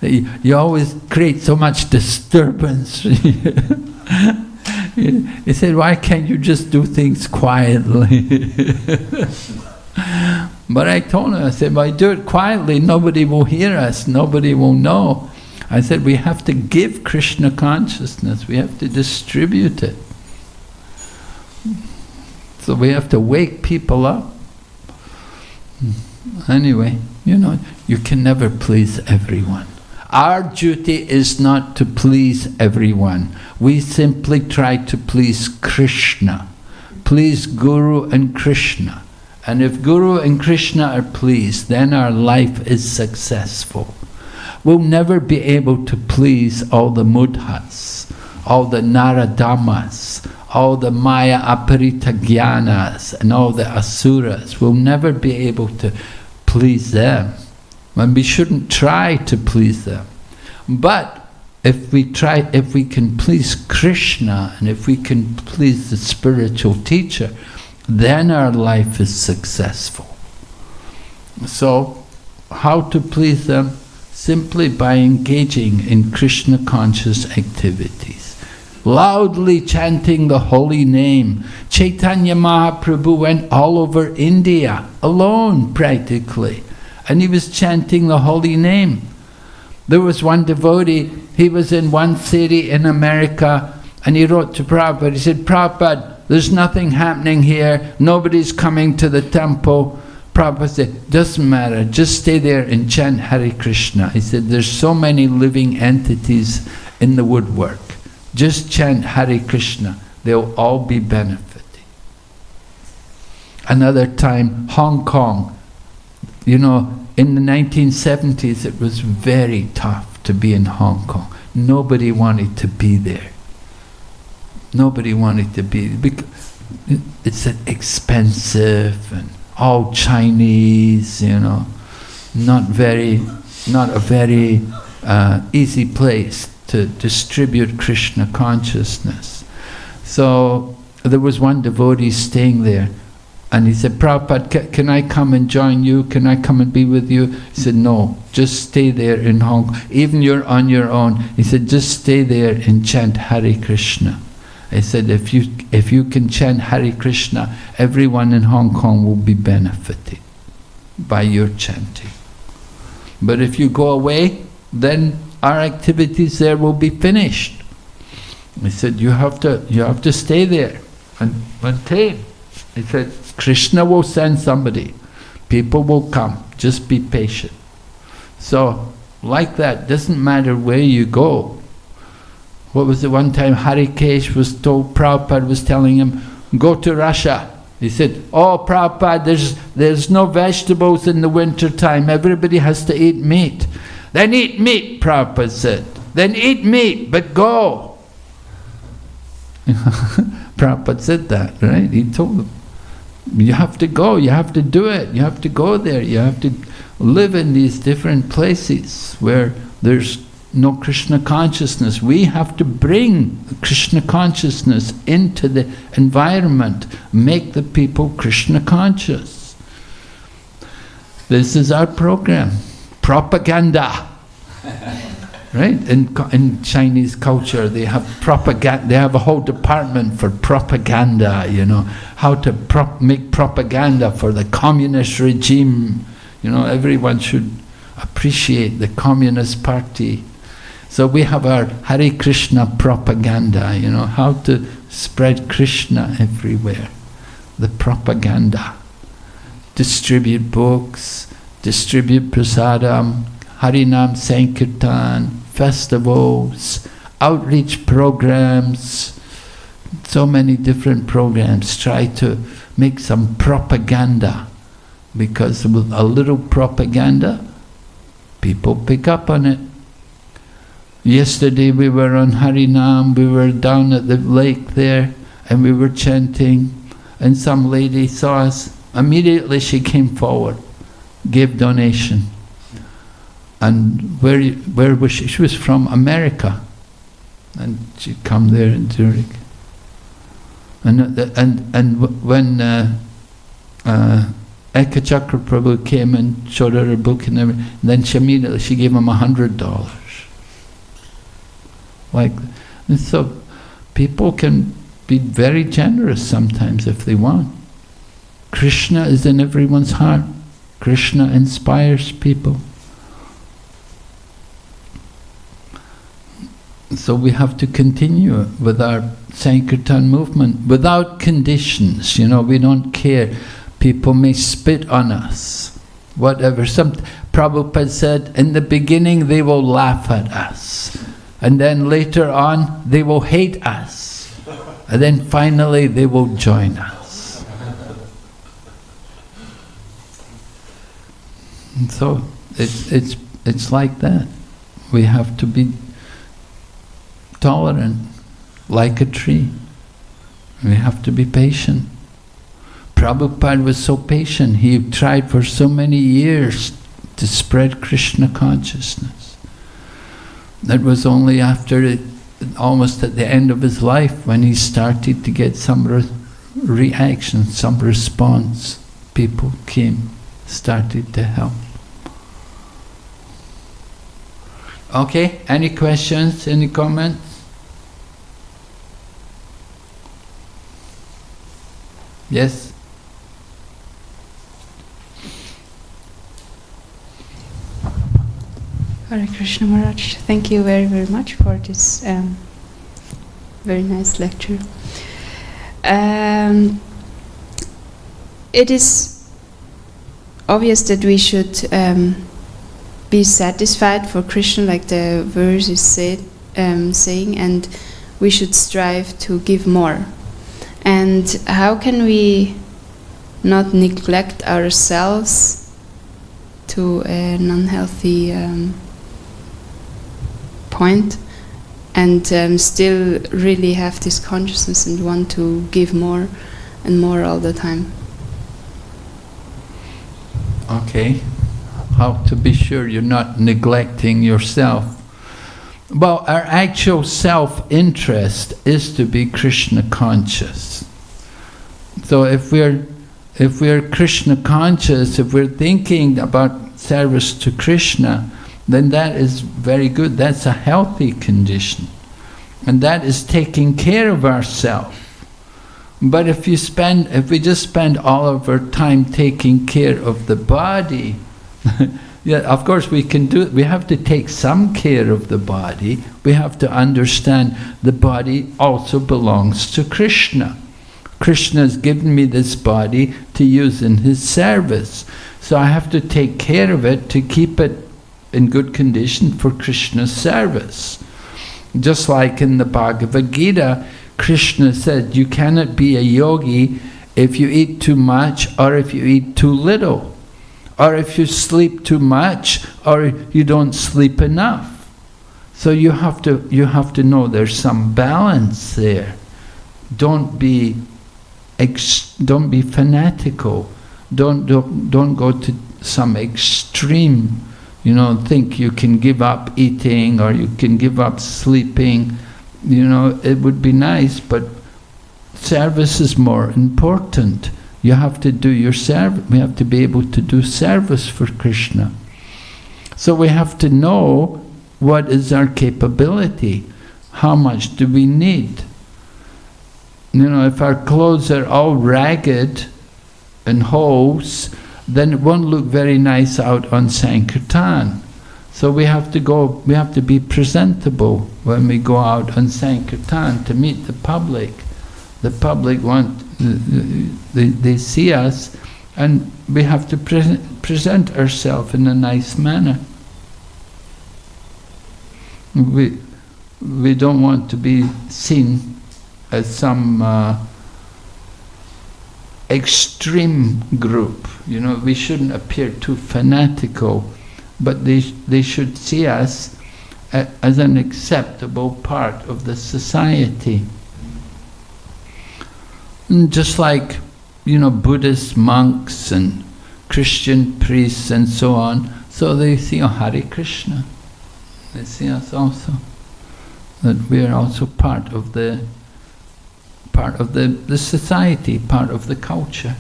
you always create so much disturbance. He said, why can't you just do things quietly? But I told him, I said, if I do it quietly, nobody will hear us, nobody will know. I said, we have to give Krishna consciousness, we have to distribute it. So we have to wake people up. Anyway, you can never please everyone. Our duty is not to please everyone. We simply try to please Krishna. Please Guru and Krishna. And if Guru and Krishna are pleased, then our life is successful. We'll never be able to please all the mudhas, all the naradamas, all the Maya Aparita Jnanas and all the asuras. We'll never be able to please them. And we shouldn't try to please them. But if we can please Krishna and if we can please the spiritual teacher, then our life is successful. So, how to please them? Simply by engaging in Krishna conscious activities. Loudly chanting the holy name. Chaitanya Mahaprabhu went all over India, alone practically, and he was chanting the holy name. There was one devotee, he was in one city in America, and he wrote to Prabhupada, he said, Prabhupada, there's nothing happening here, nobody's coming to the temple. Prabhupada said, doesn't matter, just stay there and chant Hare Krishna. He said, there's so many living entities in the woodwork. Just chant Hare Krishna, they'll all be benefiting. Another time, Hong Kong, in the 1970s it was very tough to be in Hong Kong. Nobody wanted to be there. Nobody wanted to be there because it's expensive and all Chinese, not a very easy place to distribute Krishna consciousness. So there was one devotee staying there, and he said, Prabhupada, can I come and join you? Can I come and be with you? He said, no, just stay there in Hong Kong. Even you're on your own. He said, just stay there and chant Hare Krishna. I said, if you can chant Hare Krishna, everyone in Hong Kong will be benefited by your chanting. But if you go away, then our activities there will be finished. I said, you have to stay there and maintain. He said, Krishna will send somebody. People will come. Just be patient. So, like that, doesn't matter where you go. What was the one time Harikesh was told, Prabhupada was telling him, go to Russia. He said, oh Prabhupada, there's no vegetables in the winter time. Everybody has to eat meat. Then eat meat, Prabhupada said. Then eat meat, but go. Prabhupada said that, right? He told them, you have to go, you have to do it, you have to go there, you have to live in these different places where there's no Krishna consciousness. We have to bring Krishna consciousness into the environment, make the people Krishna conscious. This is our program. Propaganda. right? In Chinese culture, they have propaganda. They have a whole department for propaganda. You know, how to make propaganda for the communist regime. You know, everyone should appreciate the Communist Party. So we have our Hare Krishna propaganda. You know, how to spread Krishna everywhere. The propaganda. Distribute books, distribute prasadam, Harinam Sankirtan, festivals, outreach programs, so many different programs. Try to make some propaganda, because with a little propaganda, people pick up on it. Yesterday we were on Harinam, we were down at the lake there, and we were chanting, and some lady saw us. Immediately she came forward, gave donation. And where was she? She was from America, and she'd come there in Zurich. And when Ekachakra Prabhu came and showed her book and everything, then she gave him $100. And so people can be very generous sometimes if they want. Krishna is in everyone's heart. Krishna inspires people. So we have to continue with our Sankirtan movement without conditions. You know, we don't care. People may spit on us, whatever. Prabhupada said, in the beginning they will laugh at us, and then later on they will hate us, and then finally they will join us. And so it's like that. We have to be tolerant, like a tree. We have to be patient. Prabhupada was so patient. He tried for so many years to spread Krishna consciousness. That was only after almost at the end of his life when he started to get some reaction, some response. People came, started to help. Okay, any questions, any comments? Yes? Hare Krishna Maharaj, thank you very, very much for this very nice lecture. It is obvious that we should be satisfied for Krishna, like the verse is saying, and we should strive to give more. And how can we not neglect ourselves to an unhealthy point, and still really have this consciousness and want to give more and more all the time? Okay. How to be sure you're not neglecting yourself? Well, our actual self-interest is to be Krishna conscious. So if we're Krishna conscious, if we're thinking about service to Krishna, then that is very good. That's a healthy condition. And that is taking care of ourselves. But if we just spend all of our time taking care of the body, yeah, of course we can do it. We have to take some care of the body. We have to understand the body also belongs to Krishna. Krishna has given me this body to use in his service. So I have to take care of it to keep it in good condition for Krishna's service. Just like in the Bhagavad Gita, Krishna said, you cannot be a yogi if you eat too much or if you eat too little, or if you sleep too much or you don't sleep enough. So you have to know there's some balance there. Don't be fanatical. Don't go to some extreme. Think you can give up eating or you can give up sleeping. It would be nice, but service is more important. You have to do your service. We have to be able to do service for Krishna. So we have to know what is our capability? How much do we need? You know, if our clothes are all ragged and holes, then it won't look very nice out on Sankirtan. So we have to be presentable when we go out on Sankirtan to meet the public. The public they see us, and we have to present ourselves in a nice manner. We don't want to be seen as some extreme group. You know, we shouldn't appear too fanatical, but they should see us as an acceptable part of the society. And just like, you know, Buddhist monks and Christian priests and so on, so they see, oh, Hare Krishna. They see us also, that we are also part of the society, part of the culture.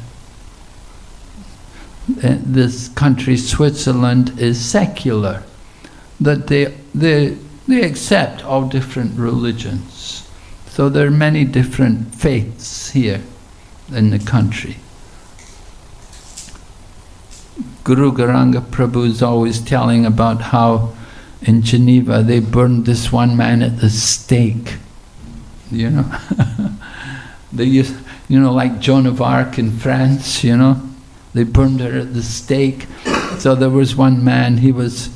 This country, Switzerland, is secular, that they accept all different religions. So there are many different faiths here in the country. Guru Garanga Prabhu is always telling about how in Geneva they burned this one man at the stake. You know, they used, you know, like Joan of Arc in France. You know, they burned her at the stake. So there was one man. He was,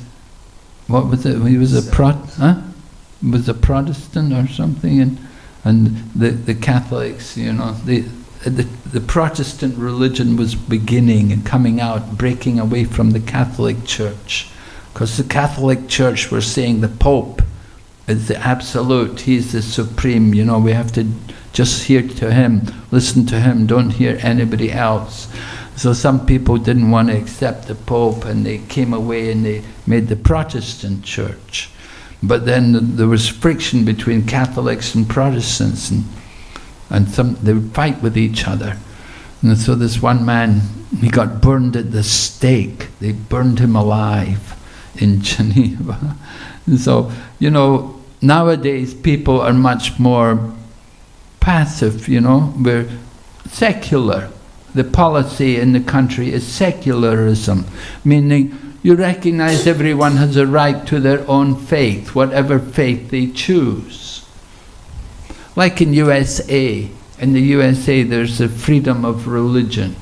what was it? He was a Protestant or something, and the Catholics. You know, the Protestant religion was beginning and coming out, breaking away from the Catholic Church. Because the Catholic Church were saying the Pope is the absolute, he's the supreme, you know, we have to just hear to him, listen to him, don't hear anybody else. So some people didn't want to accept the Pope, and they came away and they made the Protestant Church. But then there was friction between Catholics and Protestants, and they would fight with each other. And so this one man, he got burned at the stake. They burned him alive in Geneva. And so, you know, nowadays people are much more passive, you know, we're secular. The policy in the country is secularism, meaning you recognize everyone has a right to their own faith, whatever faith they choose. Like in USA, there's a freedom of religion.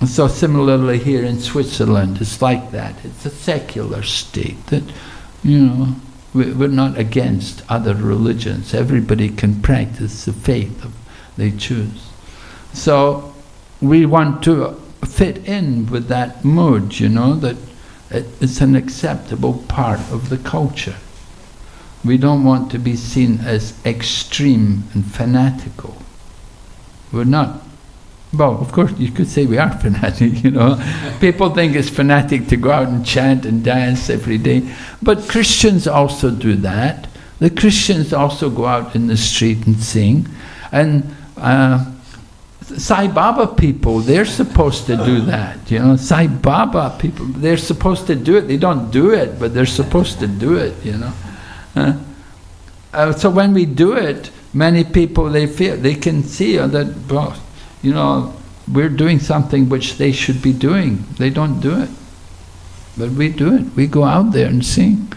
And so similarly here in Switzerland, it's like that. It's a secular state that, you know, we're not against other religions. Everybody can practice the faith they choose. So we want to fit in with that mood, you know, that it's an acceptable part of the culture. We don't want to be seen as extreme and fanatical. We're not. Well, of course, you could say we are fanatic, you know. People think it's fanatic to go out and chant and dance every day. But Christians also do that. The Christians also go out in the street and sing. And Sai Baba people, they're supposed to do that, you know. Sai Baba people, they're supposed to do it. They don't do it, but they're supposed to do it, you know. So when we do it, many people, they can see that, well, you know, we're doing something which they should be doing. They don't do it. But we do it. We go out there and sing.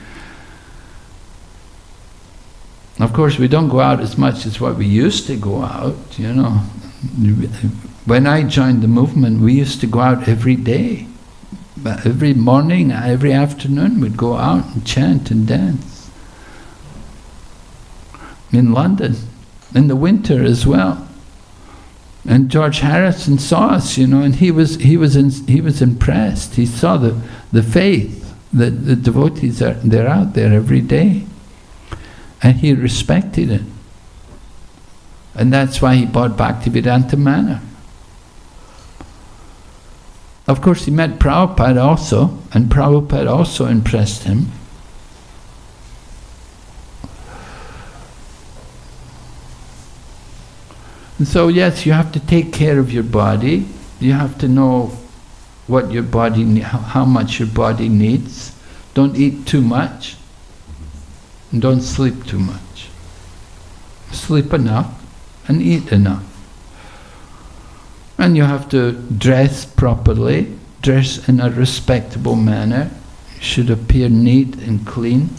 Of course, we don't go out as much as what we used to go out, you know. When I joined the movement, we used to go out every day. Every morning, every afternoon, we'd go out and chant and dance. In London, in the winter as well. And George Harrison saw us, you know, and he was impressed. He saw the faith that the devotees they're out there every day, and he respected it. And that's why he bought Bhaktivedanta Manor. Of course, he met Prabhupada also, and Prabhupada also impressed him. And so yes, you have to take care of your body. You have to know what your body, how much your body needs Don't eat too much. And don't sleep too much. Sleep enough and eat enough. And you have to dress properly, dress in a respectable manner. You should appear neat and clean.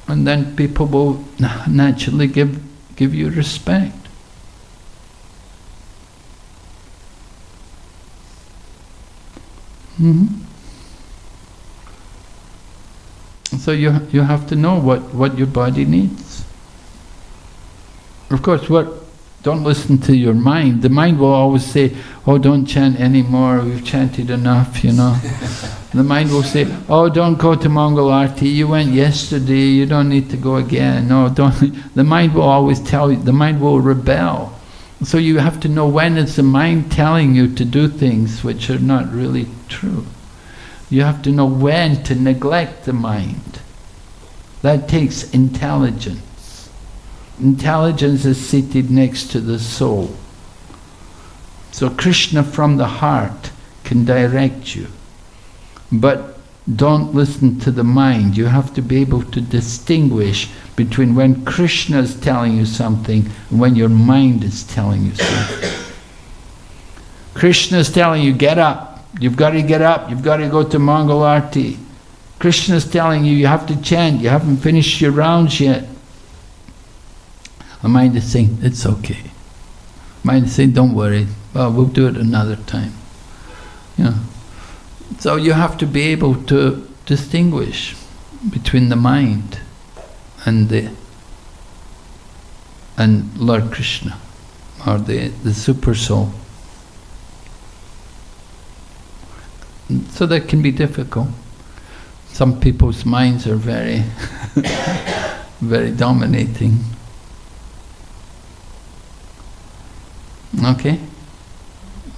And then people will naturally give you respect. So you have to know what your body needs. Of course, don't listen to your mind. The mind will always say, "Oh, don't chant anymore. We've chanted enough." The mind will say, "Oh, don't go to Mongol Arti. You went yesterday. You don't need to go again." No, don't. The mind will always tell you. The mind will rebel. So you have to know when it's the mind telling you to do things which are not really true. You have to know when to neglect the mind. That takes intelligence. Intelligence is seated next to the soul. So Krishna from the heart can direct you. But don't listen to the mind. You have to be able to distinguish between when Krishna is telling you something and when your mind is telling you something. Krishna is telling you, get up. You've got to get up. You've got to go to Mongol Arti. Krishna is telling you, you have to chant. You haven't finished your rounds yet. The mind is saying, it's okay. Mind is saying, don't worry. Well, we'll do it another time. So you have to be able to distinguish between the mind and Lord Krishna, or the Super Soul. So that can be difficult. Some people's minds are very, very dominating. Okay?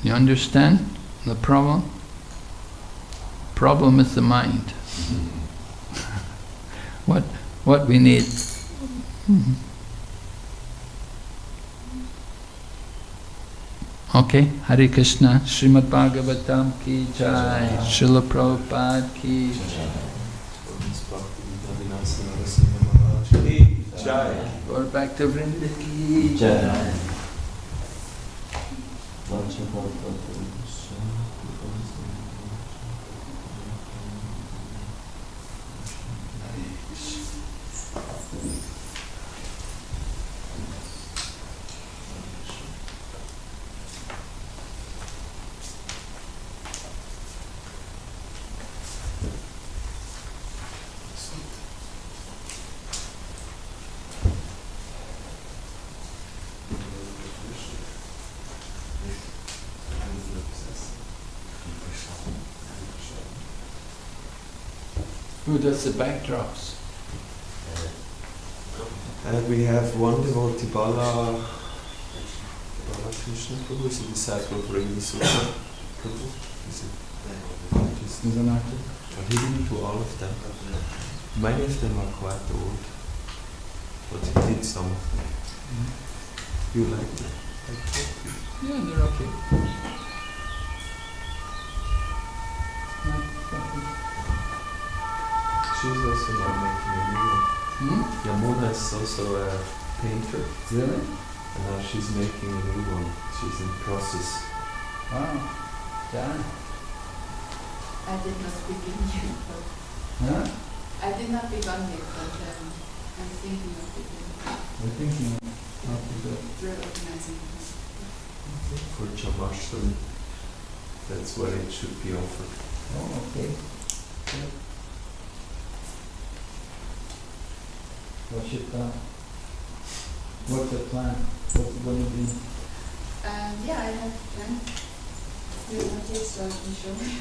You understand the problem? Problem is the mind. What we need. Okay, Hare Krishna, Srimad Bhagavatam ki jai, Srila Prabhupada ki jai, Gaur Bhakta Vrinda ki jai. Who does the backdrops? We have one devotee, Bala Krishna Prabhu, is a disciple of Rani Sutta Prabhu. He's an artist. But he didn't do all of them. Many of them are quite old, but he did some of them. You like them? Yeah, they're okay. She's also now making a new one. Yamuna is also a painter. Really? And now she's making a new one. She's in process. Wow. Yeah. I did not begin yet, but Huh? I did not begin yet, but I'm thinking of beginning. We're thinking how to do it. Reorganizing. For Jamashtam, that's where it should be offered. Oh, okay. Good. What's your plan? What's the plan? What's it going to be? Yeah, I have a plan. You want it so I can show you.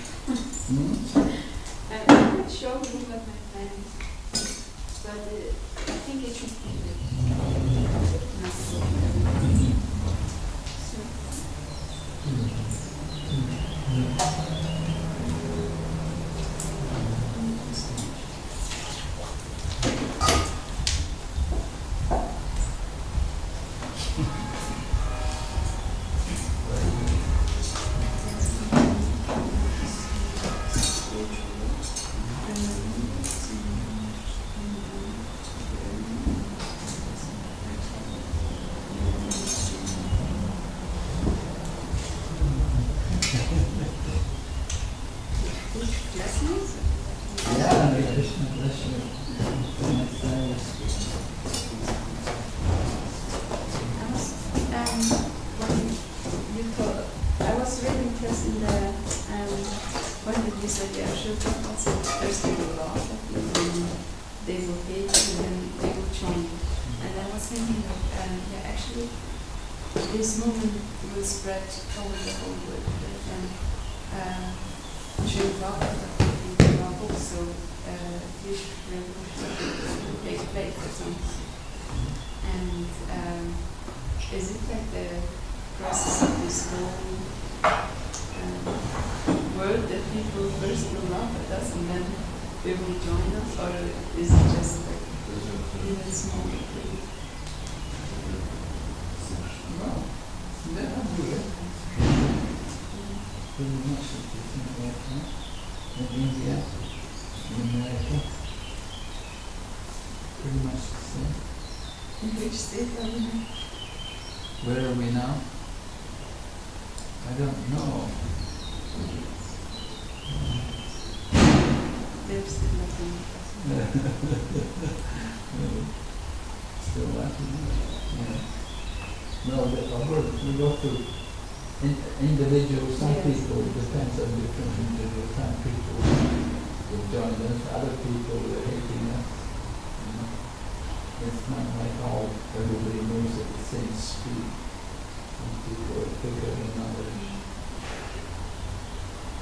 I'm not sure what my plan is, but I think it should be Blessings? Yeah, Hare Krishna, bless you. I was really impressed in the when you said Yashu said first they will laugh at you, and they will hate you, and then they will join you. And I was thinking that yeah, actually this movement will spread over the whole world, and Sri Prabhupada will also this revolution will take place or something. And is it like the process of this whole world that people first will laugh at us and then they will join us, or is it just like even small? Well, they are good. Pretty much if you think about that. In India, in America, pretty much the same. In which state are we now? Where are we now? I don't know. There's still nothing. Still laughing. Yeah. No, we go to individual, some Yes. people, it depends on different individuals, some people will join us, other people are hating us. You know? It's not like all, everybody moves at the same speed. Some people are quicker than others.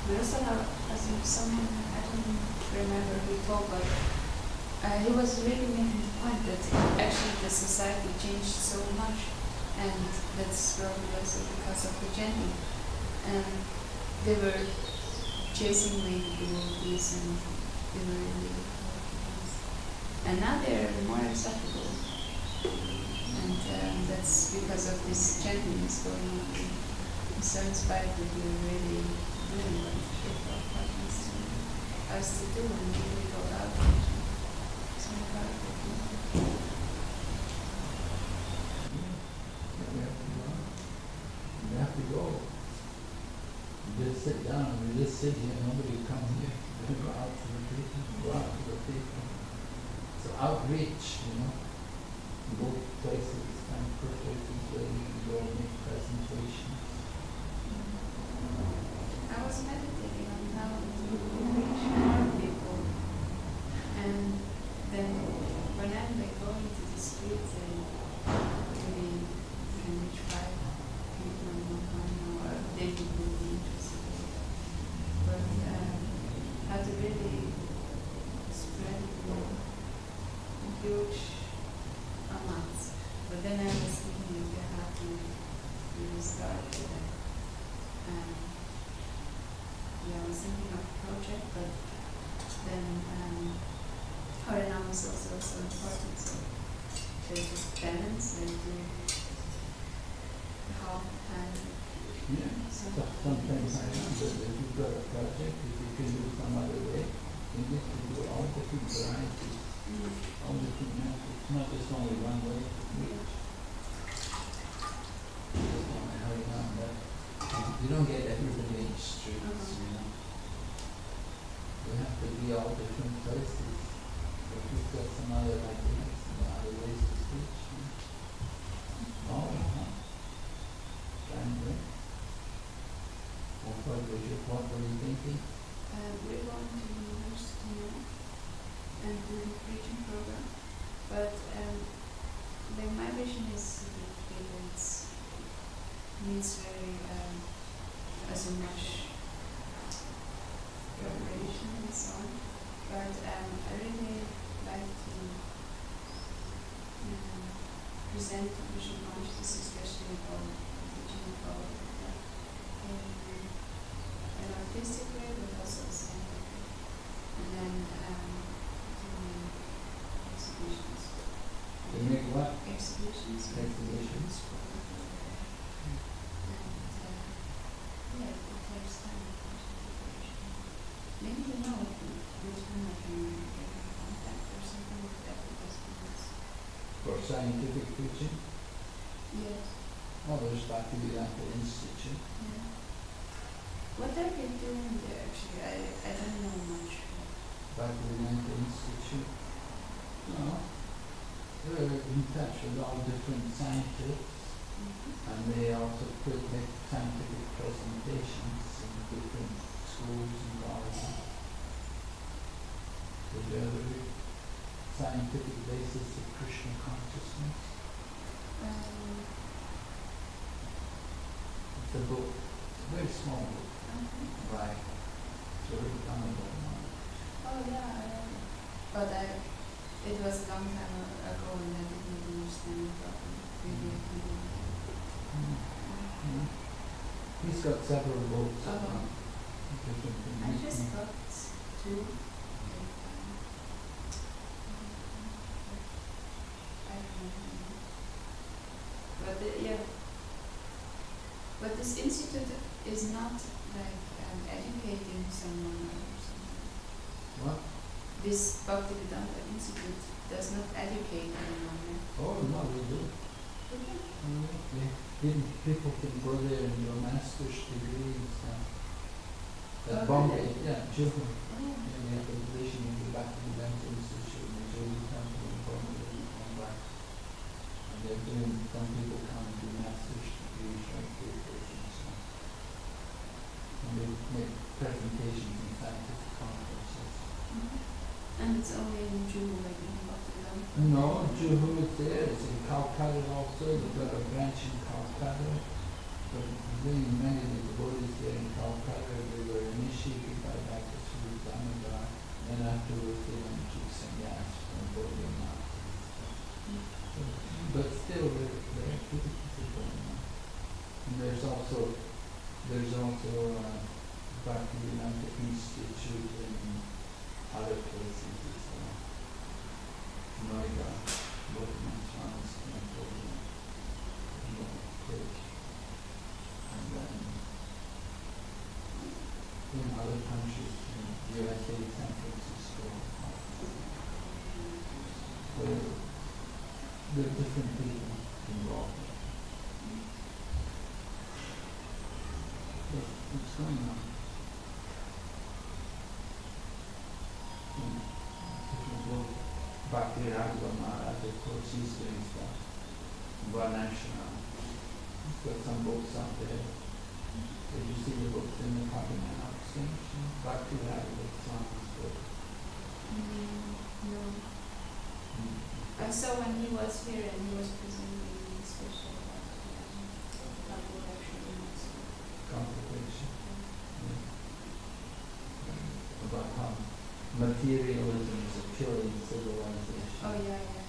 We also have, as if someone, I don't remember who told, but he was really making the point that actually the society changed so much, and that's probably also because of the chanting. And they were chasing away the devotees, and they were really and now they're more acceptable. And that's because of this chanting is going on. I'm so inspired that you're really doing what people wants to us to do, and we really go out. So proud of you. We have to go. You just sit down, we just sit here, nobody come here. We go out to the people, go out to the people. So outreach, you know. You go to places, find perfect where you can go make presentations. I was meditating on how to reach more people, and then when I'm like going to the streets and maybe can reach 5 people in 1 hour, they would be interested. But how to really spread huge amounts. But then I was thinking you have to really start with it. Yeah, I was thinking of a project, but then Harinam is also so important. So there's just balance and do half and Yeah. Sometimes I wonder that if you've got a project, if you can do some other way, you need to do all different varieties, all different methods, not just only one way to reach. Just want to hurry on that. You don't get everybody in the streets, you know. You have to be all different places. If you've got some other ideas, some other ways to teach, you know. Oh, Fine, great. What were you thinking? we're going to university now and do the preaching program. But like my vision is that it needs very so much preparation and so on. But I really like to present Krishna consciousness, especially about teaching about in an artistic way, but also scientific. And then doing exhibitions. To make what? Exhibitions. Exhibitions. And yeah, it takes time. Maybe you know which one I can get in contact or something like that, because For scientific teaching? yes. Oh, there's Bhaktivedanta Institute. Yeah. What are you doing there actually? I don't know much. Bhaktivedanta Institute. No, they're in touch with all different scientists, and they also make scientific presentations in different schools and colleges. So they have a scientific basis of Krishna consciousness. It's a book, it's a very small book, by Zurich. Oh yeah, but it was a long time ago and I didn't understand it properly. Maybe I can. He's got several books. Oh. Different things. I just got two. I don't know. But yeah. But this institute is not like educating someone or something. What? This Bhaktivedanta Institute does not educate anyone. Oh, no, they do. Okay. People can go there and do a master's degree and stuff. At Oh, Bombay, really? yeah, children. Oh. Yeah, they have a relation with the Bhaktivedanta Institute in the Zurich temple in Bombay. And they're doing, some people come and do master's degrees right there and stuff. And they make presentations in scientific conferences. And it's only in Juhu, like in Bhaktivedanta? No, Juhu is there, it's in Calcutta also, they've got a branch in Calcutta. But many of the devotees there in Calcutta, they were initiated by Dr. Sri Damodar, and afterwards they went to sannyas from Bodhimata. But still, their activities are going on. And there's also Bhaktivedanta Institute in other places as well. Noida, Bodhimata Swami's temple, and then in other countries, in USA, San Francisco, there are different people involved. What's going on? Different world. Bhakti Raghav Maharaj, of course, he's doing stuff. Varnashana. He's got some books out there. Did you see the books in the Kabinah exchange? Bhakti Raghav Swami's book. No. I saw when he was here and he was presenting special Contemplation. About how materialism is a killing civilization. Oh yeah, yeah.